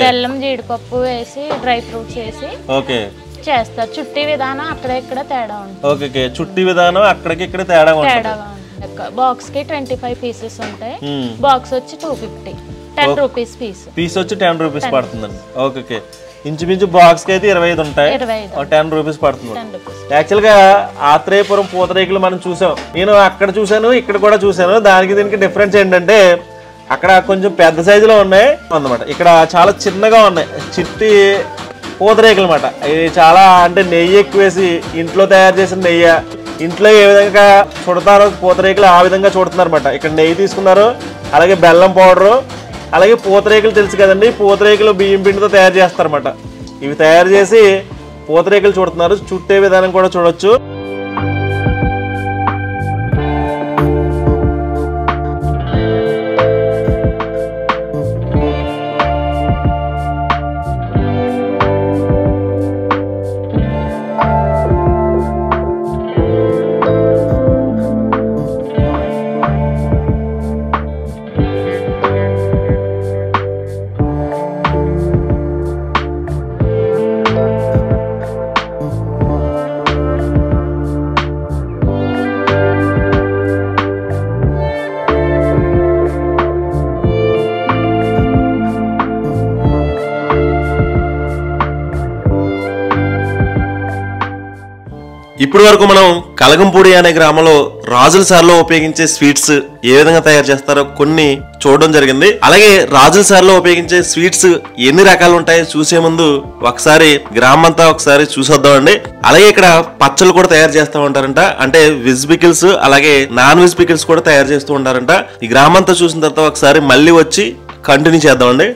బెల్లం, జీడిపప్పు వేసి డ్రై ఫ్రూట్స్ వేసి చేస్తారు. చుట్టి విధానం అక్కడ ఇక్కడ తేడా ఉంటుంది. ఓకే. చుట్టి విధానం అక్కడికి ఇక్కడ తేడా ఉంటుంది. బాక్స్ కి 25 పీసెస్ ఉంటాయి. బాక్స్ వచ్చి 250. 10 రూపీస్ పీస్ వచ్చి 10 రూపీస్ పడుతుందండి. ఓకే. ఇంచుమించు బాక్స్ కి అయితే 25 ఉంటాయి. 10 రూపీస్ పడుతుంది. యాక్చువల్ గా ఆత్రేయపురం పూతరేకులు మనం చూసాం. నేను అక్కడ చూసాను, ఇక్కడ కూడా చూసాను. దానికి దీనికి డిఫరెన్స్ ఏంటంటే అక్కడ కొంచెం పెద్ద సైజులో ఉన్నాయి అన్నమాట. ఇక్కడ చాలా చిన్నగా ఉన్నాయి. చిట్టి పూతరేకులు అన్నమాట. ఇది చాలా అంటే నెయ్యి ఎక్కువేసి ఇంట్లో తయారు చేసిన నెయ్యి. ఇంట్లో ఏ విధంగా చుడతారో పూతరేకులు ఆ విధంగా చుడుతున్నారు అనమాట. ఇక్కడ నెయ్యి తీసుకున్నారు, అలాగే బెల్లం పౌడరు, అలాగే పూతరేకులు తెలుసు కదండి. పూతరేకులు బియ్యం పిండితో తయారు చేస్తారన్నమాట. ఇవి తయారు చేసి పూతరేకులు చుడుతున్నారు. చుట్టే విధానం కూడా చూడొచ్చు. ఇప్పటి వరకు మనం కలగంపూడి అనే గ్రామంలో రాజుల సార్లో ఉపయోగించే స్వీట్స్ ఏ విధంగా తయారు చేస్తారో కొన్ని చూడడం జరిగింది. అలాగే రాజుల సార్లో ఉపయోగించే స్వీట్స్ ఎన్ని రకాలు ఉంటాయో చూసే ముందు ఒకసారి గ్రామం అంతా ఒకసారి చూసొద్దామండి. అలాగే ఇక్కడ పచ్చళ్ళు కూడా తయారు చేస్తూ ఉంటారంట. అంటే వెజ్ పికిల్స్ అలాగే నాన్ వెజ్ పికిల్స్ కూడా తయారు చేస్తూ ఉంటారంట. ఈ గ్రామం అంతా చూసిన తర్వాత ఒకసారి మళ్ళీ వచ్చి కంటిన్యూ చేద్దామండి.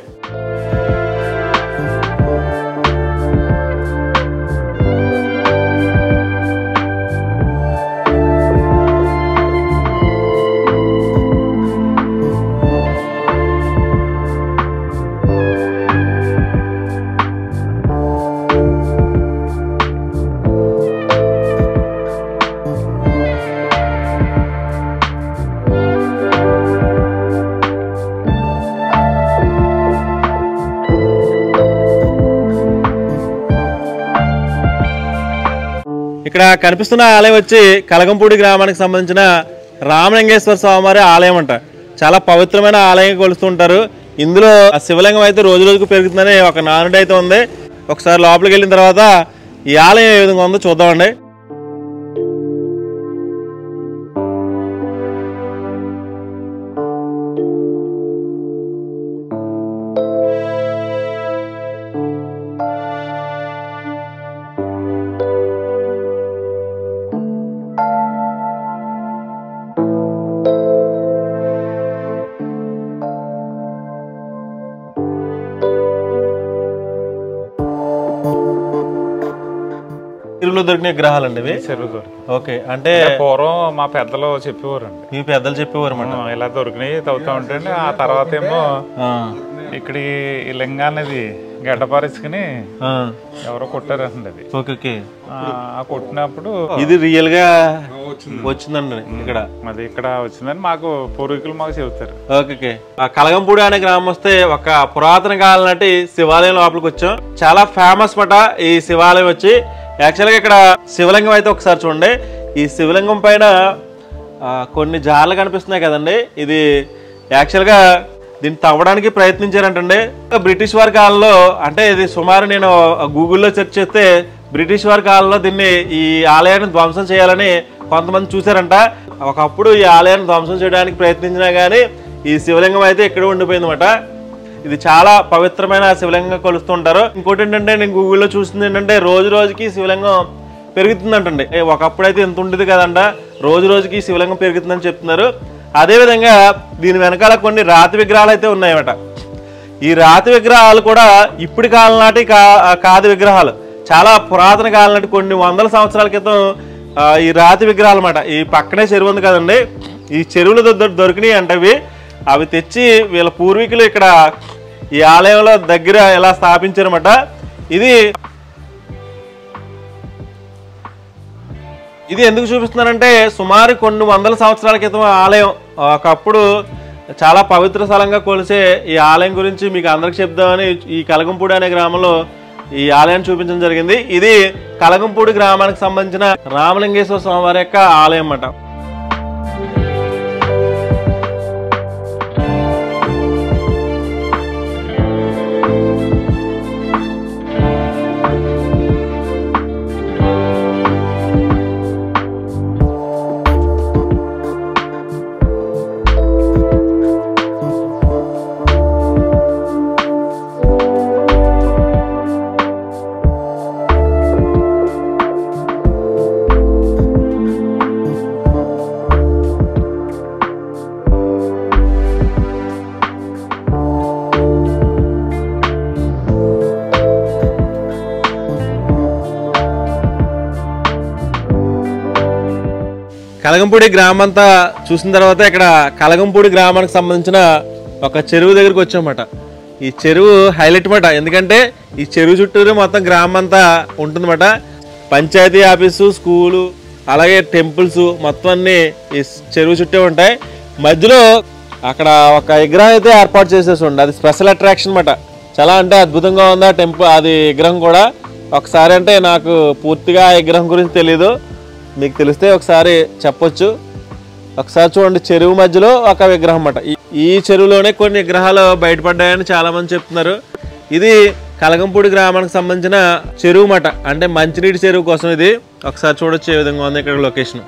ఇక్కడ కనిపిస్తున్న ఆలయం వచ్చి కలగంపూడి గ్రామానికి సంబంధించిన రామలింగేశ్వర స్వామివారి ఆలయం అంట. చాలా పవిత్రమైన ఆలయం కొలుస్తుంటారు. ఇందులో శివలింగం అయితే రోజు రోజుకు పెరుగుతుందని ఒక నానుడి అయితే ఉంది. ఒకసారి లోపలికి వెళ్ళిన తర్వాత ఈ ఆలయం ఏ విధంగా ఉందో చూద్దామండి. చెరువులో దొరికిన విగ్రహాలండి ఇవి? చెరువు దొరికి. ఓకే, అంటే పూర్వం మా పెద్దలు చెప్పేవారండి, మీ పెద్దలు చెప్పేవారు అన్నమాట. ఇలా దొరికినాయి తవ్వుతా ఉంటే. ఆ తర్వాత ఏమో ఇక్కడ ఈ లింగాన్ని గడ్డపారేసుకుని ఎవరో కొట్టారండి అది. ఓకే, ఆ కొట్టినప్పుడు ఇది రియల్ గా వచ్చిందండి ఇక్కడ, అది ఇక్కడ వచ్చిందని మాకు పూర్వీకులు మాకు చెబుతారు. ఓకే, ఆ కలగంపూడి అనే గ్రామం వస్తే ఒక పురాతన కాలం నాటి శివాలయం లోపలికి వచ్చాం. చాలా ఫేమస్ మాట ఈ శివాలయం వచ్చి. యాక్చువల్గా ఇక్కడ శివలింగం అయితే ఒకసారి చూడండి. ఈ శివలింగం పైన కొన్ని జార్లు కనిపిస్తున్నాయి కదండి. ఇది యాక్చువల్గా దీన్ని తవ్వడానికి ప్రయత్నించారంటండి బ్రిటిష్ వారి కాలంలో. అంటే ఇది సుమారు నేను గూగుల్లో సెర్చ్ చేస్తే బ్రిటిష్ వారి కాలంలో దీన్ని ఈ ఆలయాన్ని ధ్వంసం చేయాలని కొంతమంది చూసారంట. ఒకప్పుడు ఈ ఆలయాన్ని ధ్వంసం చేయడానికి ప్రయత్నించినా కానీ ఈ శివలింగం అయితే ఇక్కడ ఉండిపోయిందన్నమాట. ఇది చాలా పవిత్రమైన శివలింగంగా కొలుస్తూ ఉంటారు. ఇంకోటి ఏంటంటే నేను గూగుల్లో చూస్తుంది ఏంటంటే రోజు రోజుకి శివలింగం పెరుగుతుందంటండి. ఒకప్పుడు అయితే ఎంత ఉండేది కదంట, రోజు రోజుకి శివలింగం పెరుగుతుందని చెప్తున్నారు. అదేవిధంగా దీని వెనకాల కొన్ని రాతి విగ్రహాలు అయితే ఉన్నాయన్నమాట. ఈ రాతి విగ్రహాలు కూడా ఇప్పటి కాలం నాటి కాదు విగ్రహాలు, చాలా పురాతన కాలం నాటి కొన్ని వందల సంవత్సరాల క్రితం ఈ రాతి విగ్రహాలు అన్నమాట. ఈ పక్కనే చెరువు ఉంది కదండి, ఈ చెరువులు దొరికినాయి అంటే అవి తెచ్చి వీళ్ళ పూర్వీకులు ఇక్కడ ఈ ఆలయంలో దగ్గర ఎలా స్థాపించారన్నమాట. ఇది ఎందుకు చూపిస్తున్నానంటే సుమారు కొన్ని వందల సంవత్సరాల క్రితం ఆలయం. ఒకప్పుడు చాలా పవిత్ర స్థలంగా కొలిసే ఈ ఆలయం గురించి మీకు అందరికి చెప్దామని ఈ కలగంపూడి అనే గ్రామంలో ఈ ఆలయాన్ని చూపించడం జరిగింది. ఇది కలగంపూడి గ్రామానికి సంబంధించిన రామలింగేశ్వర స్వామివారి యొక్క ఆలయం అన్నమాట. కలగంపూడి గ్రామం అంతా చూసిన తర్వాత ఇక్కడ కలగంపూడి గ్రామానికి సంబంధించిన ఒక చెరువు దగ్గరికి వచ్చామన్నమాట. ఈ చెరువు హైలైట్ మాట, ఎందుకంటే ఈ చెరువు చుట్టూరు మొత్తం గ్రామం అంతా ఉంటుందన్నమాట. పంచాయతీ ఆఫీసు, స్కూలు, అలాగే టెంపుల్స్ మొత్తం అన్ని ఈ చెరువు చుట్టే ఉంటాయి. మధ్యలో అక్కడ ఒక విగ్రహం అయితే ఏర్పాటు చేసేసి ఉండే, అది స్పెషల్ అట్రాక్షన్ అన్నమాట. చాలా అంటే అద్భుతంగా ఉంది ఆ టెంపుల్, అది విగ్రహం కూడా. ఒకసారి అంటే నాకు పూర్తిగా ఆ విగ్రహం గురించి తెలీదు, మీకు తెలిస్తే ఒకసారి చెప్పొచ్చు. ఒకసారి చూడండి, చెరువు మధ్యలో ఒక విగ్రహం అన్నమాట. ఈ చెరువులోనే కొన్ని విగ్రహాలు బయటపడ్డాయని చాలా మంది చెప్తున్నారు. ఇది కలగంపూడి గ్రామానికి సంబంధించిన చెరువు మాట, అంటే మంచినీటి చెరువు కోసం ఇది. ఒకసారి చూడొచ్చు ఏ విధంగా ఉంది ఇక్కడ లొకేషన్.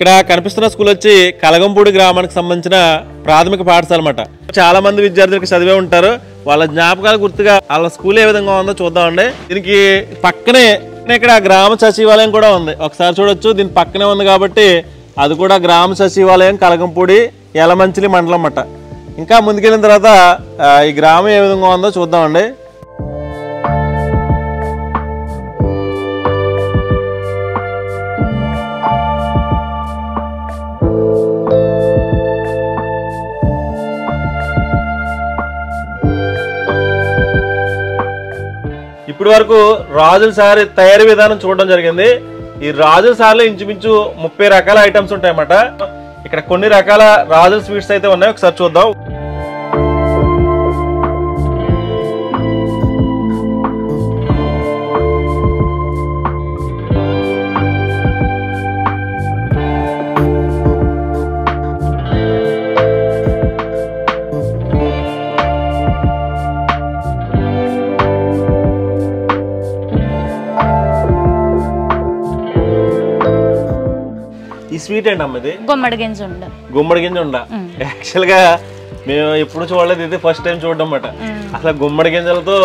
ఇక్కడ కనిపిస్తున్న స్కూల్ వచ్చి కలగంపూడి గ్రామానికి సంబంధించిన ప్రాథమిక పాఠశాల అన్నమాట. చాలా మంది విద్యార్థులకు చదివే ఉంటారు, వాళ్ళ జ్ఞాపకాలు గుర్తుగా వాళ్ళ స్కూల్ ఏ విధంగా ఉందో చూద్దామండి. దీనికి పక్కనే ఇక్కడ గ్రామ సచివాలయం కూడా ఉంది, ఒకసారి చూడొచ్చు. దీని పక్కనే ఉంది కాబట్టి అది కూడా గ్రామ సచివాలయం కలగంపూడి యలమంచిలి మండలం అన్నమాట. ఇంకా ముందుకెళ్ళిన తర్వాత ఈ గ్రామం ఏ విధంగా ఉందో చూద్దామండి. ఇప్పటి వరకు రాజుల సారీ తయారీ విధానం చూడడం జరిగింది. ఈ రాజుల సార్లు ఇంచుమించు 30 రకాల ఐటమ్స్ ఉంటాయన్నమాట. ఇక్కడ కొన్ని రకాల రాజుల స్వీట్స్ అయితే ఉన్నాయి, ఒకసారి చూద్దాం. స్వీట్ ఏంటి అమ్మ ఇది? గుమ్మడి గింజ ఉండ. గుమ్మడి గింజ ఉండ. యాక్చువల్గా మేము ఎప్పుడు చూడలేదు, ఇది ఫస్ట్ టైం చూడడం అన్నమాట. అసలు గుమ్మడి గింజలతో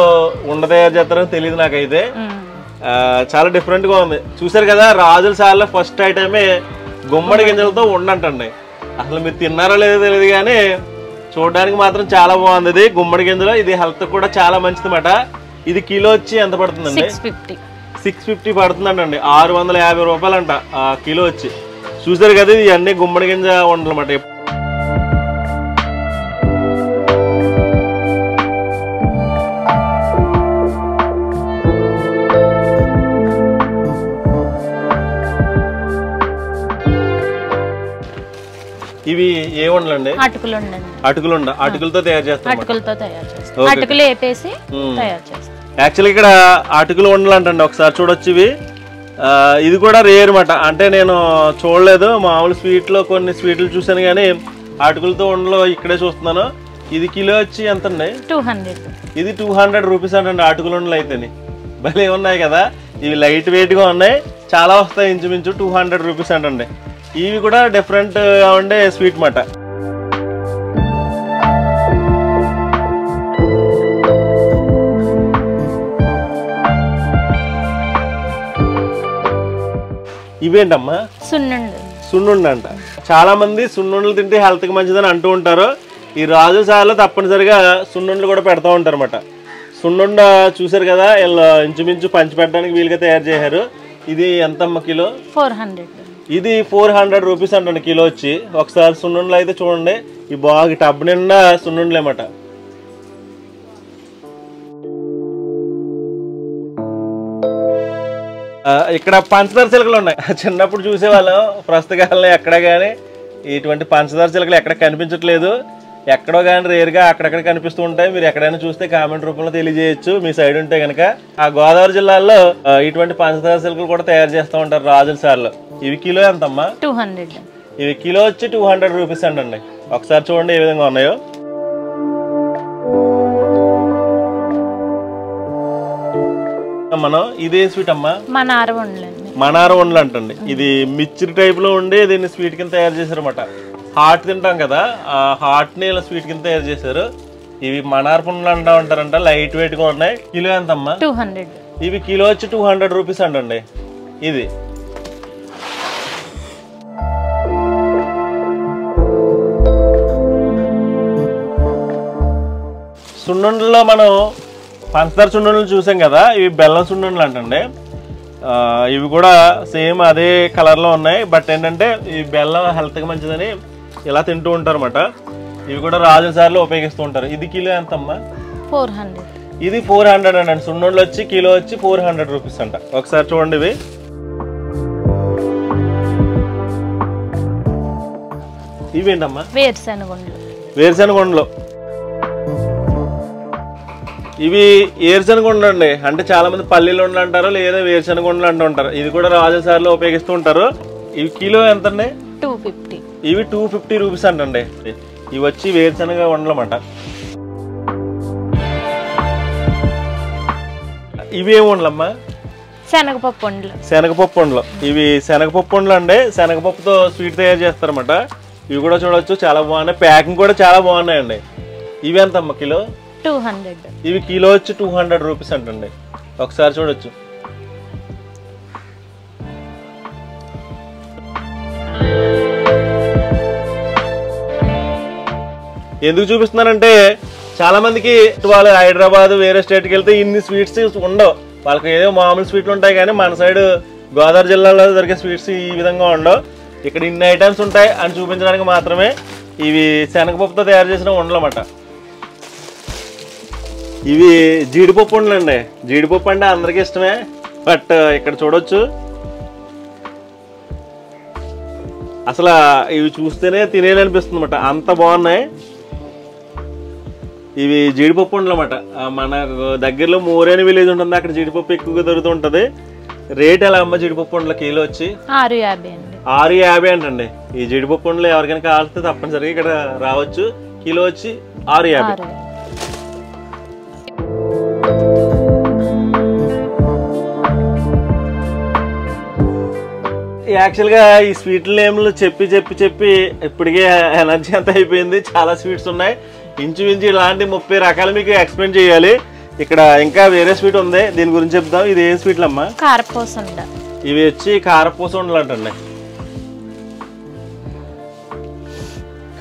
ఉండ తయారు చేస్తారని తెలియదు నాకైతే. చాలా డిఫరెంట్ గా ఉంది. చూసారు కదా, రాజుల సార్లో ఫస్ట్ ఐటమే గుమ్మడి గింజలతో ఉండంటండి. అసలు మీరు తిన్నారో లేదో తెలియదు కానీ చూడడానికి మాత్రం చాలా బాగుంది. ఇది గుమ్మడి గింజలు, ఇది హెల్త్ కూడా చాలా మంచిది అన్నమాట. ఇది కిలో వచ్చి ఎంత పడుతుందండి? 650 పడుతుందండి. 650 రూపాయలు అంట కిలో వచ్చి. చూసారు కదా, ఇది అన్ని గుమ్మడి గింజ ఉండలన్నమాట. ఇవి ఏ ఉండలండి? అటుకులు ఉండండి. అటుకులుండ. అటుకులతో తయారు చేస్తాం. అటుకులతో తయారు చేస్తాం. అటుకులు వేపేసి తయారు చేస్తాం. యాక్చువల్లీ ఇక్కడ అటుకులు ఉండలు అంటండి. ఒకసారి చూడొచ్చు ఇవి. ఇది కూడా రేర్ అన్నమాట. అంటే నేను చూడలేదు, మామూలు స్వీట్లో కొన్ని స్వీట్లు చూసాను కానీ అటుకులతో ఉండలు ఇక్కడే చూస్తున్నాను. ఇది కిలో వచ్చి ఎంత అండి? 200. ఇది 200 రూపీస్ అంటండి అటుకులు ఉండలు అయితేని. భలే ఉన్నాయి కదా. ఇవి లైట్ వెయిట్ గా ఉన్నాయి, చాలా వస్తాయి. ఇంచుమించు 200 రూపీస్ అంటండి. ఇవి కూడా డిఫరెంట్ గా ఉండే స్వీట్ మాట. ఇవేంటమ్మా? సున్నుండ అంట. చాలా మంది సున్నుండలు తింటే హెల్త్ కి మంచిదని అంటూ ఉంటారు. ఈ రాజు సార్లో తప్పనిసరిగా సున్నుండలు కూడా పెడతా ఉంటారు అన్నమాట. సున్నుండ చూసారు కదా, ఇలా ఇంచుమించు పంచి పెట్టడానికి వీలుగా తయారు చేశారు. ఇది ఎంతమ్మ కిలో? 400. ఇది 400 రూపీస్ అంటండి కిలో వచ్చి. ఒకసారి సున్నుండలు అయితే చూడండి, ఈ బాగా టబ్ నిండా సున్నుండలు అన్నమాట. ఇక్కడ పంచదార చిలకలు ఉన్నాయి. చిన్నప్పుడు చూసేవాళ్ళం, ప్రస్తుతకాలంలో ఎక్కడ కానీ ఇటువంటి పంచదార చిలకలు ఎక్కడ కనిపించట్లేదు. ఎక్కడో కానీ రేరుగా అక్కడక్కడ కనిపిస్తూ ఉంటాయి. మీరు ఎక్కడైనా చూస్తే కామెంట్ రూపంలో తెలియజేయచ్చు మీ సైడ్ ఉంటే కనుక. ఆ గోదావరి జిల్లాలో ఇటువంటి పంచదార చిలకలు కూడా తయారు చేస్తూ ఉంటారు రాజుల సార్లు. ఇవి కిలో ఎంతమ్మా? 200. ఇవి కిలో వచ్చి 200 రూపీస్ అండి. ఒకసారి చూడండి ఏ విధంగా ఉన్నాయో. మనం ఇదే స్వీట్ అమ్మా? మనార ఉండలు అంటండి. ఇది మిక్చర్ టైప్ లో ఉండి దీన్ని స్వీట్ కింద తయారు చేశారు అన్నమాట. హాట్ తింటాం కదా, ఆ హాట్ ని ఇలా స్వీట్ కింద తయారు చేశారు. ఇవి మనార పుండలు అంటా ఉంటారంట. లైట్ వెయిట్ గా ఉన్నాయి. కిలో ఎంతమ్మా? 200. ఇవి కిలో వచ్చి 200 రూపీస్ అంటండి. ఇది సున్నుండలో మనం పంచదార సున్నుండలు చూసాం కదా, ఇవి బెల్లం సున్నుండలు అంటండి. ఇవి కూడా సేమ్ అదే కలర్లో ఉన్నాయి. బట్ ఏంటంటే ఈ బెల్లం హెల్త్కి మంచిదని ఇలా తింటూ ఉంటారు అన్నమాట. ఇవి కూడా రాజుల సార్లు ఉపయోగిస్తూ ఉంటారు. ఇది కిలో ఎంతమ్మా? 400. ఇది 400 అండి. సున్నుండలు వచ్చి కిలో వచ్చి 400 రూపీస్ అంట. ఒకసారి చూడండి ఇవి. ఇవేంటమ్మా? వేరుశనగొండలు. ఇవి ఏరుశనగొండలు అండి. అంటే చాలా మంది పల్లీలు ఉండలు అంటారు, లేదా వేరుశనగొండలు అంటూ ఉంటారు. ఇది కూడా రాజుల సార్లు ఉపయోగిస్తూ ఉంటారు. ఇవి కిలో ఎంత అండి? 250. ఇవి 250 రూపీస్ అంటండి. ఇవి వచ్చి వేరుశనగ ఉండలు అన్నమాట. ఇవి ఏమి ఉండలమ్మా? శనగపప్పు ఉండలు. శనగపప్పు ఉండలు. ఇవి శనగపప్పు ఉండలు అండి. శనగపప్పుతో స్వీట్ తయారు చేస్తారన్నమాట. ఇవి కూడా చూడొచ్చు, చాలా బాగున్నాయి. ప్యాకింగ్ కూడా చాలా బాగున్నాయండి. ఇవి ఎంతమ్మా కిలో? 200. ఇవి కిలో వచ్చి 200 రూపీస్ అంటండి. ఒకసారి చూడొచ్చు. ఎందుకు చూపిస్తున్నానంటే చాలా మందికి వాళ్ళు హైదరాబాద్ వేరే స్టేట్కి వెళ్తే ఇన్ని స్వీట్స్ ఉండవు. వాళ్ళకి ఏదో మామూలు స్వీట్లు ఉంటాయి కానీ మన సైడ్ గోదావరి జిల్లాలో దొరికే స్వీట్స్ ఈ విధంగా ఉండవు. ఇక్కడ ఇన్ని ఐటమ్స్ ఉంటాయి అని చూపించడానికి మాత్రమే ఇవి శనగపప్పుతో తయారు చేసిన ఉండలు అన్నమాట. ఇవి జీడిపప్పు ఉండలు అండి. జీడిపప్పు అంటే అందరికీ ఇష్టమే. బట్ ఇక్కడ చూడొచ్చు, అసలు ఇవి చూస్తేనే తినేయాలనిపిస్తుంది అన్నమాట, అంత బాగున్నాయి. ఇవి జీడిపప్పు ఉండలు అన్నమాట. మన దగ్గరలో మోరేని విలేజ్ ఉంటుంది, అక్కడ జీడిపప్పు ఎక్కువగా దొరుకుతుంటది. రేట్ ఎలా అమ్మ జీడిపప్పు ఉండలు? కిలో వచ్చి 650 అంటండి. ఈ జీడిపప్పు ఉండలు ఎవరికైనా కావాల్సి తప్పనిసరిగా ఇక్కడ రావచ్చు. కిలో వచ్చి 650. యాక్చువల్గా ఈ స్వీట్ నేమ్లు చెప్పి చెప్పి చెప్పి ఇప్పటికే ఎనర్జీ అంతా అయిపోయింది. చాలా స్వీట్స్ ఉన్నాయి, ఇంచుమించు ఇలాంటి 30 రకాలు మీకు ఎక్స్ప్లెయిన్ చేయాలి. ఇక్కడ ఇంకా వేరే స్వీట్ ఉంది, దీని గురించి చెప్తాం. ఇది ఏం స్వీట్లు అమ్మా? కారపూస ఉండ. ఇవి వచ్చి కారపూస ఉండలు అంటండి.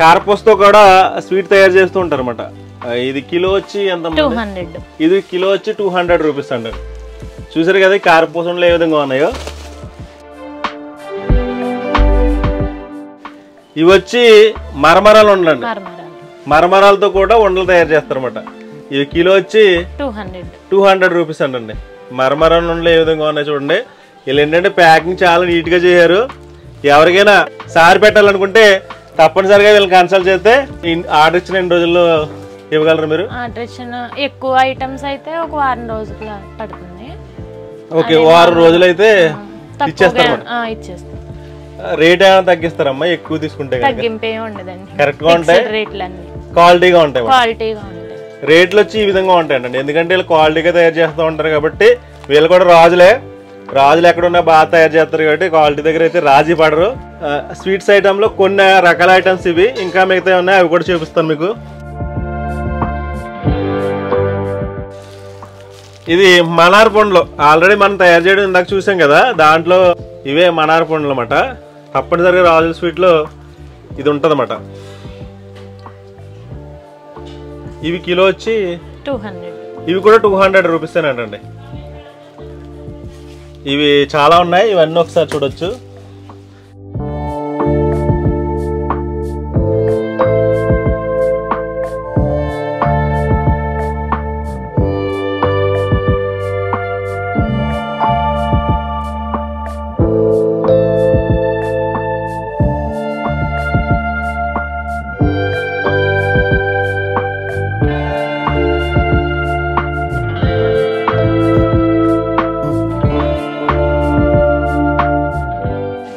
కారపూసతో కూడా స్వీట్ తయారు చేస్తూ ఉంటారు అనమాట. ఇది కిలో వచ్చి ఎంత? 200. ఇది కిలో వచ్చి 200 రూపీస్ అండి. చూసారు కదా కారపూస ఉండలు ఏ విధంగా ఉన్నాయో. ఇవి వచ్చి మరమరాలు ఉండండి. మరమరాలతో కూడా ఉండలు తయారు చేస్తారు అనమాట. ఇవి కిలో వచ్చి 200 రూపీస్ అండి. మరమరాల ఉండలు ఏ విధంగా ఉన్నాయి చూడండి. వీళ్ళు ఏంటంటే ప్యాకింగ్ చాలా నీట్ గా చేశారు. ఎవరికైనా సారి పెట్టాలనుకుంటే తప్పనిసరిగా వీళ్ళని కన్సల్ట్ చేస్తే ఆర్డర్ ఇచ్చిన 2 రోజుల్లో ఇవ్వగలరు మీరు? ఆర్డర్ ఇచ్చిన ఎక్కువ ఐటమ్స్ అయితే ఒక వారం రోజులు పడుతుంది. ఓకే, వారం రోజులు అయితే ఇచ్చేస్తారు. రేట్ ఏమైనా తగ్గిస్తారమ్మా ఎక్కువ తీసుకుంటే? తగ్గింపు ఏమి ఉండదండి, కరెక్ట్ గా ఉంటాయి, రేట్లన్నీ క్వాలిటీగా ఉంటాయి. ఉంటాయి. రేట్లు వచ్చి ఈ విధంగా ఉంటాయండి, ఎందుకంటే వీళ్ళు క్వాలిటీగా తయారు చేస్తూ ఉంటారు కాబట్టి. వీళ్ళు కూడా రాజులు ఎక్కడున్నా బాగా తయారు చేస్తారు కాబట్టి క్వాలిటీ దగ్గర అయితే రాజీ పడరు. స్వీట్స్ ఐటమ్ లో కొన్ని రకాల ఐటమ్స్ ఇవి, ఇంకా మిగతా ఉన్నాయి, అవి కూడా చూపిస్తాను మీకు. ఇది మనార్ పండ్లు ఆల్రెడీ మనం తయారు చేయడం ఇందాక చూసాం కదా, దాంట్లో ఇవే మనార్ పండ్లు అన్నమాట. తప్పనిసరిగా రాజుల స్వీట్ లో ఇది ఉంటదన్నమాట. ఇవి కిలో వచ్చి 200. ఇవి కూడా 200 రూపీస్ అండి. ఇవి చాలా ఉన్నాయి, ఇవన్నీ ఒకసారి చూడొచ్చు.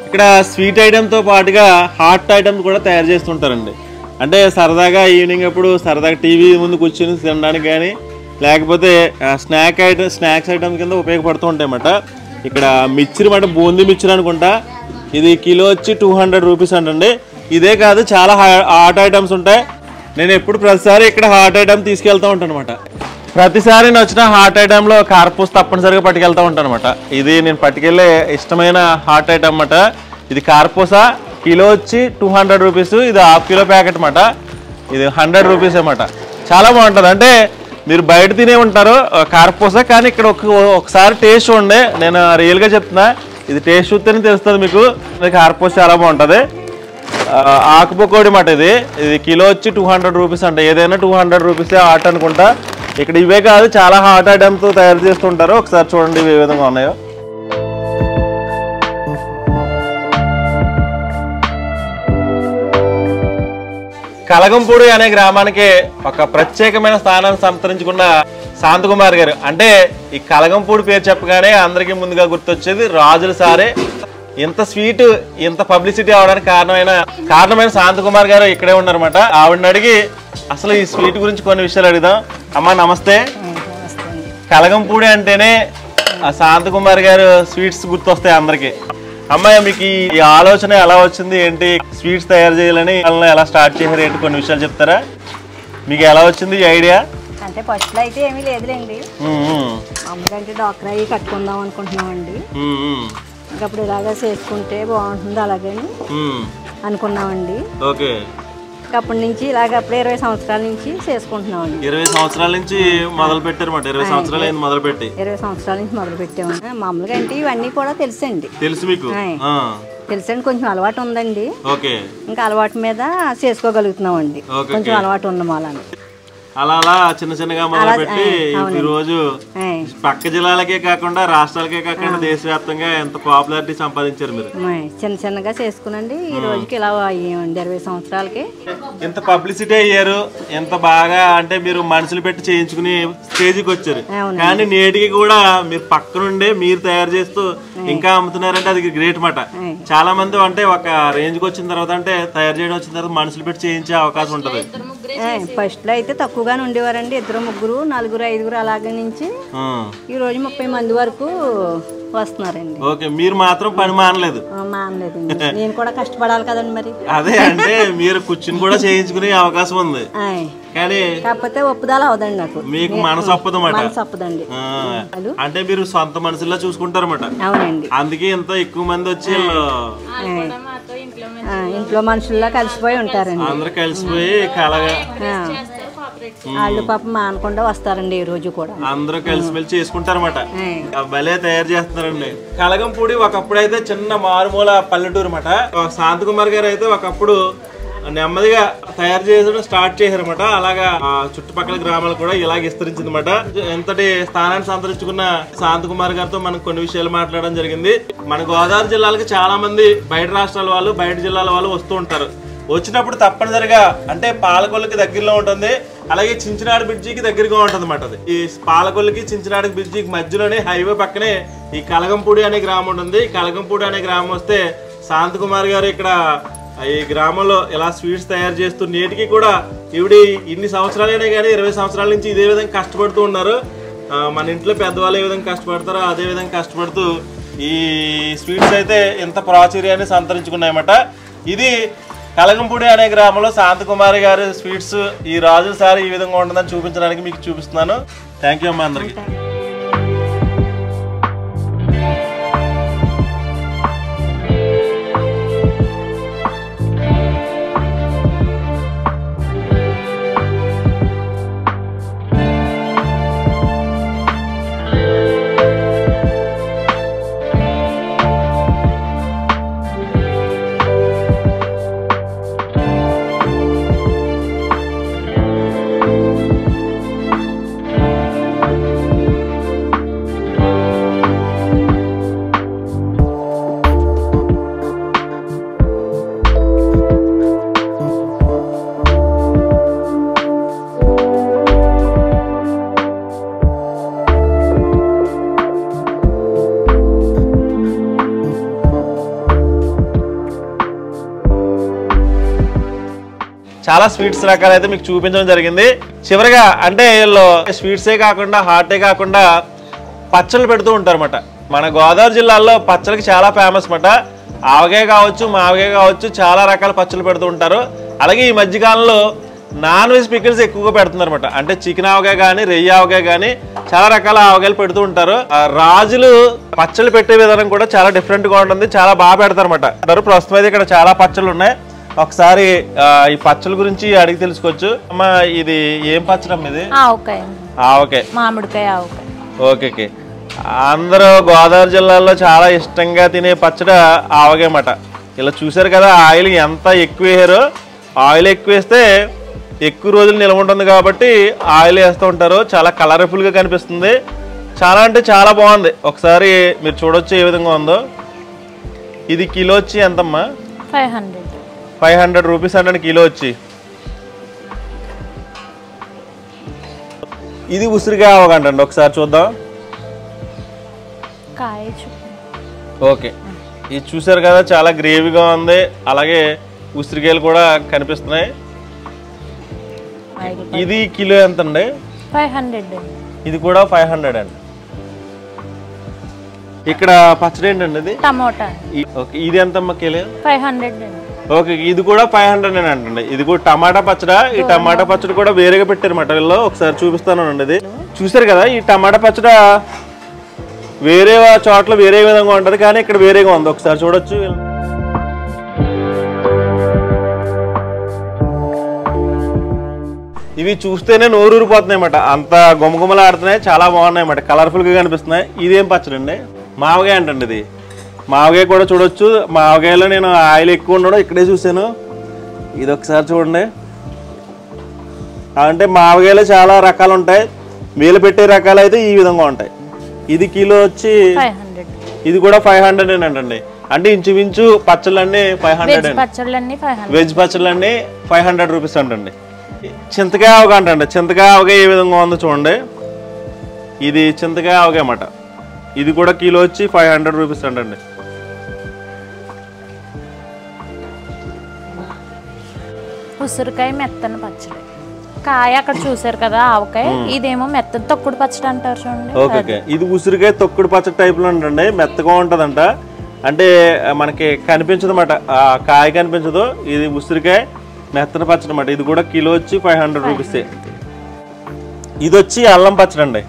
ఇక్కడ స్వీట్ ఐటమ్తో పాటుగా హాట్ ఐటమ్స్ కూడా తయారు చేస్తుంటారండి. అంటే సరదాగా ఈవినింగ్ అప్పుడు సరదాగా టీవీ ముందు కూర్చొని తినడానికి కానీ, లేకపోతే స్నాక్స్ ఐటమ్స్ కింద ఉపయోగపడుతూ ఉంటాయి అన్నమాట. ఇక్కడ మిక్చర్ మాట బూందీ మిక్చర్ అనుకుంటా, ఇది కిలో వచ్చి 200 రూపీస్ అంటండి. ఇదే కాదు చాలా హాట్ ఐటమ్స్ ఉంటాయి. నేను ఎప్పుడు ప్రతిసారి ఇక్కడ హాట్ ఐటమ్ తీసుకెళ్తూ ఉంటాను అనమాట. ప్రతిసారి నేను వచ్చిన హాట్ ఐటెంలో కారపూస తప్పనిసరిగా పట్టుకెళ్తూ ఉంటాను అనమాట. ఇది నేను పట్టుకెళ్ళే ఇష్టమైన హాట్ ఐటమ్ అన్నమాట. ఇది కారపూస కిలో వచ్చి 200 రూపీస్. ఇది ½ కిలో ప్యాకెట్ అన్నమాట. ఇది 100 రూపీస్ అన్నమాట. చాలా బాగుంటుంది. అంటే మీరు బయట తినే ఉంటారు కారపూస, కానీ ఇక్కడ ఒకసారి టేస్ట్ చూడండి. నేను రియల్గా చెప్తున్నా, ఇది టేస్ట్ చూస్తేనే తెలుస్తుంది మీకు. కారపూస చాలా బాగుంటుంది. ఆకుపకోడి మాట ఇది కిలో వచ్చి 200 రూపీస్ అంట. ఏదైనా 200 రూపీసే హాట్ అనుకుంటా. ఇక్కడ ఇవే కాదు చాలా హాట్ ఐటమ్స్ తయారు చేస్తుంటారు. ఒకసారి చూడండి ఇవి ఏ విధంగా ఉన్నాయో. కలగంపూడి అనే గ్రామానికి ఒక ప్రత్యేకమైన స్థానాన్ని సంతరించుకున్న శాంతకుమార్ గారు. అంటే ఈ కలగంపూడి పేరు చెప్పగానే అందరికీ ముందుగా గుర్తొచ్చేది రాజుల సారే. ఇంత స్వీట్ ఇంత పబ్లిసిటీ అవడానికి కారణమైన శాంతకుమార్ గారు ఇక్కడే ఉన్నారన్నమాట. ఆవిడని అడిగి అసలు ఈ స్వీట్ గురించి కొన్ని విషయాలు అడుగుదాం. అమ్మా నమస్తే. కలగంపూడి అంటేనే శాంతకుమార్ గారు స్వీట్స్ గుర్తొస్తాయి అందరికి. అమ్మాయి మీకు ఈ ఆలోచన ఎలా వచ్చింది, ఏంటి స్వీట్స్ తయారు చేయాలని ఎలా స్టార్ట్ చేశారు, ఏంటి కొన్ని విషయాలు చెప్తారా? మీకు ఎలా వచ్చింది ఈ ఐడియా? అంటే ఫస్ట్ అయితే ఏమీ లేదులేండి, అమ్మకంటే డాక్టర్ అయ్యి కట్టుకుందాం అనుకుంటున్నామండి. ఇంకప్పుడు ఇలాగా చేసుకుంటే బాగుంటుంది అలాగని అనుకున్నామండి. ఓకే. అప్పటి నుంచి ఇలాగ అప్పుడే 20 సంవత్సరాల నుంచి చేసుకుంటున్నామండి. 20 సంవత్సరాల నుంచి మొదలు పెట్టారన్నమాట. 20 సంవత్సరాలు అయింది మొదలు పెట్టి. 20 సంవత్సరాల నుంచి మొదలు పెట్టాము. మామూలుగా అంటే ఇవన్నీ కూడా తెలుసండి. తెలుసు మీకు? తెలుసండి, కొంచెం అలవాటు ఉందండి. ఓకే. ఇంకా అలవాటు మీద చేసుకోగలుగుతున్నామండి, కొంచెం అలవాటు ఉన్న మూలాన్ని. అలా అలా చిన్న చిన్నగా మొదలు పెట్టి ఈ రోజు పక్క జిల్లాలకే కాకుండా రాష్ట్రాలకే కాకుండా దేశవ్యాప్తంగా ఎంత పాపులారిటీ సంపాదించారు మీరు. చిన్న చిన్నగా చేసుకునండి ఈ రోజుకి ఇలా అయ్యామండి. 20 సంవత్సరాలకి ఎంత పబ్లిసిటీ అయ్యారు, ఎంత బాగా అంటే మీరు మనుషులు పెట్టి చేయించుకుని స్టేజ్కి వచ్చారు. కానీ నేటికి కూడా మీరు పక్క నుండే మీరు తయారు చేస్తూ ఇంకా అమ్ముతున్నారంటే అది గ్రేట్ మాట. చాలా మంది అంటే ఒక రేంజ్కి వచ్చిన తర్వాత అంటే తయారు చేయడం వచ్చిన తర్వాత మనుషులు పెట్టి చేయించే అవకాశం ఉంటుంది. ఫస్ట్లో అయితే తక్కువగానే ఉండేవారండి, 2 3 4 5 అలాగే నుంచి ఈ రోజు 30 మంది వరకు వస్తున్నారండి. ఓకే, మీరు మాత్రం పని మానలేదు? మానలేదండి, నేను కూడా కష్టపడాలి కదండి మరి. అదే అంటే మీరు కూర్చుని కూడా చేయించుకునే అవకాశం ఉంది, కానీ కాకపోతే ఒప్పుదల అవదండి నాకు. మీకు మనసు ఒప్పదండి. అంటే మీరు సొంత మనుషుల్లా చూసుకుంటారన్నమాట. అవునండి, అందుకే ఇంత ఎక్కువ మంది వచ్చి ఇంట్లో మనుషుల్లా కలిసిపోయి ఉంటారండి. అందరు కలిసిపోయి కలగా వాళ్ళు పాపం మానకుండా వస్తారండి ఈ రోజు కూడా. అందరూ కలిసి వెళ్ళి చేసుకుంటారన్నమాట. భలే తయారు చేస్తున్నారండి. కలగంపూడి ఒకప్పుడు అయితే చిన్న మారుమూల పల్లెటూరు అన్నమాట. శాంతకుమార్ గారు అయితే ఒకప్పుడు నెమ్మదిగా తయారు చేయడం స్టార్ట్ చేశారన్నమాట. అలాగా చుట్టుపక్కల గ్రామాలు కూడా ఇలాగ విస్తరించింది అన్నమాట. ఎంతటి స్థానాన్ని సంతరించుకున్న శాంతకుమార్ గారితో మనం కొన్ని విషయాలు మాట్లాడడం జరిగింది. మన గోదావరి జిల్లాలకు చాలా మంది బయట రాష్ట్రాల వాళ్ళు, బయట జిల్లాల వాళ్ళు వస్తూ ఉంటారు. వచ్చినప్పుడు తప్పనిసరిగా అంటే పాలకొల్లుకి దగ్గరలో ఉంటుంది, అలాగే చించినాడు బ్రిడ్జికి దగ్గరగా ఉంటుంది అన్నమాట. అది ఈ పాలకొల్లుకి చించినాడు బ్రిడ్జికి మధ్యలోనే హైవే పక్కనే ఈ కలగంపూడి అనే గ్రామం ఉంటుంది. ఈ కలగంపూడి అనే గ్రామం వస్తే శాంతకుమార్ గారు ఇక్కడ ఈ గ్రామంలో ఇలా స్వీట్స్ తయారు చేస్తూ నేటికి కూడా ఇవిడి ఇన్ని సంవత్సరాలైనా కానీ 20 సంవత్సరాల నుంచి ఇదే విధంగా కష్టపడుతూ ఉన్నారు. మన ఇంట్లో పెద్దవాళ్ళు ఏ విధంగా కష్టపడతారో అదే విధంగా కష్టపడుతూ ఈ స్వీట్స్ అయితే ఎంత ప్రాచుర్యాన్ని సంతరించుకున్నాయన్నమాట. ఇది కలగంపూడి అనే గ్రామంలో శాంతకుమారి గారి స్వీట్స్ ఈ రాజుల సారి ఈ విధంగా ఉంటుందని చూపించడానికి మీకు చూపిస్తున్నాను. థ్యాంక్ యూ అమ్మా అందరికి. చాలా స్వీట్స్ రకాలు అయితే మీకు చూపించడం జరిగింది. చివరిగా అంటే వీళ్ళు స్వీట్సే కాకుండా హాటే కాకుండా పచ్చళ్ళు పెడుతూ ఉంటారు అన్నమాట. మన గోదావరి జిల్లాలో పచ్చళ్ళకి చాలా ఫేమస్ అన్నమాట. ఆవకాయ కావచ్చు, మావకాయ కావచ్చు, చాలా రకాల పచ్చళ్ళు పెడుతూ ఉంటారు. అలాగే ఈ మధ్యకాలంలో నాన్ వెజ్ పికిల్స్ ఎక్కువగా పెడుతున్నారు అన్నమాట. అంటే చికెన్ ఆవకాయ కానీ, రెయ్యి ఆవకాయ కానీ చాలా రకాల ఆవకాయలు పెడుతూ ఉంటారు. రాజులు పచ్చళ్ళు పెట్టే విధానం కూడా చాలా డిఫరెంట్ గా ఉంటుంది, చాలా బాగా పెడతారు అన్నమాట. ప్రస్తుతం అయితే ఇక్కడ చాలా పచ్చళ్ళు ఉన్నాయి. ఒకసారి ఈ పచ్చళ్ళ గురించి అడిగి తెలుసుకోవచ్చు. అమ్మ, ఇది ఏం పచ్చడమ్మ? ఇది ఆవకాయ, మామిడికాయ ఆవకాయ. ఓకే. అందరూ గోదావరి జిల్లాలో చాలా ఇష్టంగా తినే పచ్చడి ఆవకాయ అన్నమాట. ఇలా చూసారు కదా, ఆయిల్ ఎంత ఎక్కువ వేసారో. ఆయిల్ ఎక్కువ వేస్తే ఎక్కువ రోజులు నిల్వ ఉంటుంది కాబట్టి ఆయిల్ వేస్తూ ఉంటారు. చాలా కలర్ఫుల్గా కనిపిస్తుంది. చాలా అంటే చాలా బాగుంది. ఒకసారి మీరు చూడొచ్చు ఏ విధంగా ఉందో. ఇది కిలో వచ్చి ఎంతమ్మా? 500 రూపీస్ అంటే కిలో వచ్చి. ఇది ఉసిరికాయ ఆవకంటండి, ఒకసారి చూద్దాం. ఓకే, ఇది చూసారు కదా, చాలా గ్రేవీగా ఉంది. అలాగే ఉసిరికాయలు కూడా కనిపిస్తున్నాయి. ఇది కిలో ఎంత అండి? 500. ఇది కూడా 500 అండి. ఇక్కడ పచ్చడి ఏంటండి? ఇది టమోటా. ఓకే, ఇది ఎంతమ్మా కిలో? 500. ఓకే, ఇది కూడా 500 అంటండి. ఇది కూడా టమాటా పచ్చడి. ఈ టమాటా పచ్చడి కూడా వేరేగా పెట్టారన్నమాట వీళ్ళు. ఒకసారి చూపిస్తాను అండి. ఇది చూసారు కదా, ఈ టమాటా పచ్చడి వేరే చోట్ల వేరే విధంగా ఉంటుంది, కానీ ఇక్కడ వేరేగా ఉంది. ఒకసారి చూడొచ్చు. ఇవి చూస్తేనే నోరూరిపోతున్నాయి అన్నమాట. అంత గుమగుమలు ఆడుతున్నాయి, చాలా బాగున్నాయి అన్నమాట. కలర్ఫుల్గా కనిపిస్తున్నాయి. ఇదేం పచ్చడి అండి? మావకాయ అంటండి. ఇది మావకాయ కూడా చూడొచ్చు. మావకాయలో నేను ఆయిల్ ఎక్కువ ఉండడం ఇక్కడే చూసాను. ఇది ఒకసారి చూడండి. అంటే మావకాయలో చాలా రకాలు ఉంటాయి. వీలు పెట్టే రకాలు అయితే ఈ విధంగా ఉంటాయి. ఇది కిలో వచ్చి 500. ఇది కూడా 500 అంటండి. అంటే ఇంచుమించు పచ్చళ్ళన్నీ 500. వెజ్ పచ్చళ్ళన్నీ 500 రూపీస్ అంటండి. చింతకాయ ఆవకాయ అంటండి. చింతకాయ ఆవకాయ ఏ విధంగా ఉందో చూడండి. ఇది చింతకాయ ఆవకాయ అన్నమాట. ఇది కూడా కిలో వచ్చి 500 రూపీస్ అంటండి. ఉసిరికాయ మెత్తన పచ్చడి. కాయ అక్కడ చూసారు కదా ఆవకాయ, ఇదేమో మెత్తది తొక్కుడు పచ్చడి అంటారు చూడండి. ఓకే, ఇది ఉసిరికాయ తొక్కుడు పచ్చడి టైప్ లో ఉంటండి, మెత్తగా ఉంటదంట. అంటే మనకి కనిపించదు అన్నమాట, ఆ కాయ కనిపించదు. ఇది ఉసిరికాయ మెత్తన పచ్చడి అన్నమాట. ఇది కూడా కిలో వచ్చి 500 రూపీస్. ఇది వచ్చి అల్లం పచ్చడి అండి.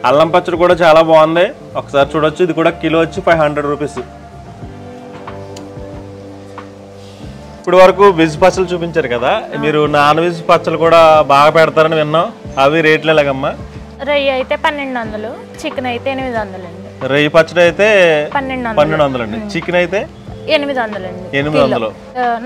అల్లం పచ్చడి కూడా చాలా బాగుంది, ఒకసారి చూడొచ్చు. ఇది కూడా కిలో వచ్చి 500 రూపీస్. ఇప్పుడు వరకు వెజ్ పచ్చళ్ళు చూపించారు కదా, మీరు నాన్ వెజ్ పచ్చళ్ళు కూడా బాగా పెడతారని విన్నాం. అవి రేట్లు ఎలాగమ్మా? రొయ్య అయితే 1200, చికెన్ అయితే 800 అండి. రొయ్య పచ్చడి అయితే 1200 అండి, చికెన్ అయితే 800 అండి. 800.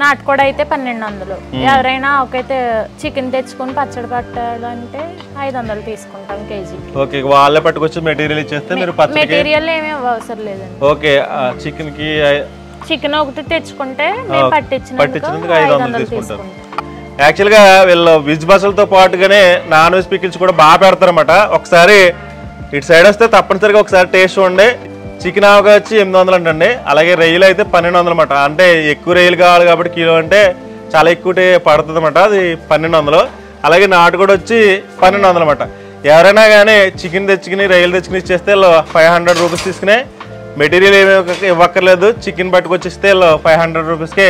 నాటుకోడి అయితే 1200. ఎవరైనా ఒకైతే చికెన్ తెచ్చుకొని పచ్చడి పట్టాలంటే 500 తీసుకుంటాం కేజీ. ఓకే, వాళ్ళే పట్టుకొచ్చి మెటీరియల్ ఇచ్చేస్తే మీరు పచ్చడి మెటీరియల్ ఏమీ అవసరం లేదండి. ఓకే, చికెన్ కి చికెన్ ఒకటి తెచ్చుకుంటే మేము పట్టించినందుకు 500 తీసుకుంటారు. యాక్చువల్గా వీళ్ళు వెజ్ బస్సులతో పాటుగానే నాన్ వెజ్ పికిల్స్ కూడా బాగా పెడతారన్నమాట. ఒకసారి ఇటు సైడ్ వస్తే తప్పనిసరిగా ఒకసారి టేస్ట్ చూడండి. చికెన్ ఆవకాయ వచ్చి 800 అంటండి, అలాగే రొయ్యలు అయితే 1200 అనమాట. అంటే ఎక్కువ రొయ్యలు కావాలి కాబట్టి కిలో అంటే చాలా ఎక్కువ పడుతుంది అనమాట, అది 1200. అలాగే నాటుకోడి వచ్చి 1200 అనమాట. ఎవరైనా కానీ చికెన్ తెచ్చుకుని రొయ్యలు తెచ్చుకుని ఇచ్చేస్తే 500 రూపీస్ తీసుకునే, మెటీరియల్ ఏమీ ఇవ్వక్కర్లేదు. చికెన్ పట్టుకొచ్చిస్తే 500 రూపీస్కే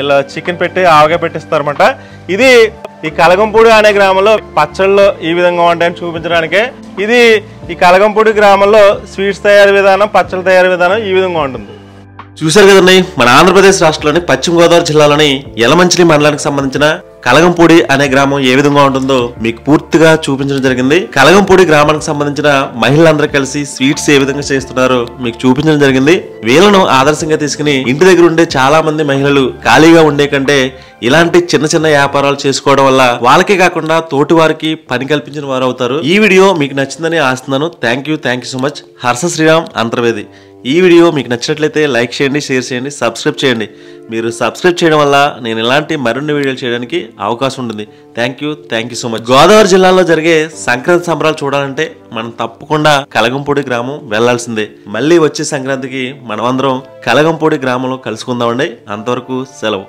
ఇలా చికెన్ పెట్టి ఆవగా పెట్టిస్తారన్నమాట. ఇది ఈ కలగంపూడి అనే గ్రామంలో పచ్చళ్ళు ఈ విధంగా ఉంటాయని చూపించడానికే. ఇది ఈ కలగంపూడి గ్రామంలో స్వీట్స్ తయారీ విధానం, పచ్చళ్ళ తయారీ విధానం ఈ విధంగా ఉంటుంది. చూశారు కదండి, మన ఆంధ్రప్రదేశ్ రాష్ట్రంలోని పశ్చిమ గోదావరి జిల్లాలోని యలమంచిలి మండలానికి సంబంధించిన కలగంపూడి అనే గ్రామం ఏ విధంగా ఉంటుందో మీకు పూర్తిగా చూపించడం జరిగింది. కలగంపూడి గ్రామానికి సంబంధించిన మహిళలందరూ కలిసి స్వీట్స్ ఏ విధంగా చేస్తున్నారో మీకు చూపించడం జరిగింది. వీళ్ళను ఆదర్శంగా తీసుకుని ఇంటి దగ్గర ఉండే చాలా మంది మహిళలు ఖాళీగా ఉండే కంటే ఇలాంటి చిన్న చిన్న వ్యాపారాలు చేసుకోవడం వల్ల వాళ్ళకే కాకుండా తోటి వారికి పని కల్పించిన వారు అవుతారు. ఈ వీడియో మీకు నచ్చిందని ఆశిస్తున్నాను. Thank you so much. Harsha Sriram, Antarvedi. ఈ వీడియో మీకు నచ్చినట్లయితే లైక్ చేయండి, షేర్ చేయండి, సబ్స్క్రైబ్ చేయండి. మీరు సబ్స్క్రైబ్ చేయడం వల్ల నేను ఇలాంటి మరిన్ని వీడియోలు చేయడానికి అవకాశం ఉంటుంది. Thank you so much. Godavari జిల్లాలో జరిగే సంక్రాంతి సంబరాలు చూడాలంటే మనం తప్పకుండా కలగంపూడి గ్రామం వెళ్లాల్సిందే. మళ్ళీ వచ్చే సంక్రాంతికి మనమందరం కలగంపూడి గ్రామంలో కలుసుకుందామండి. అంతవరకు సెలవు.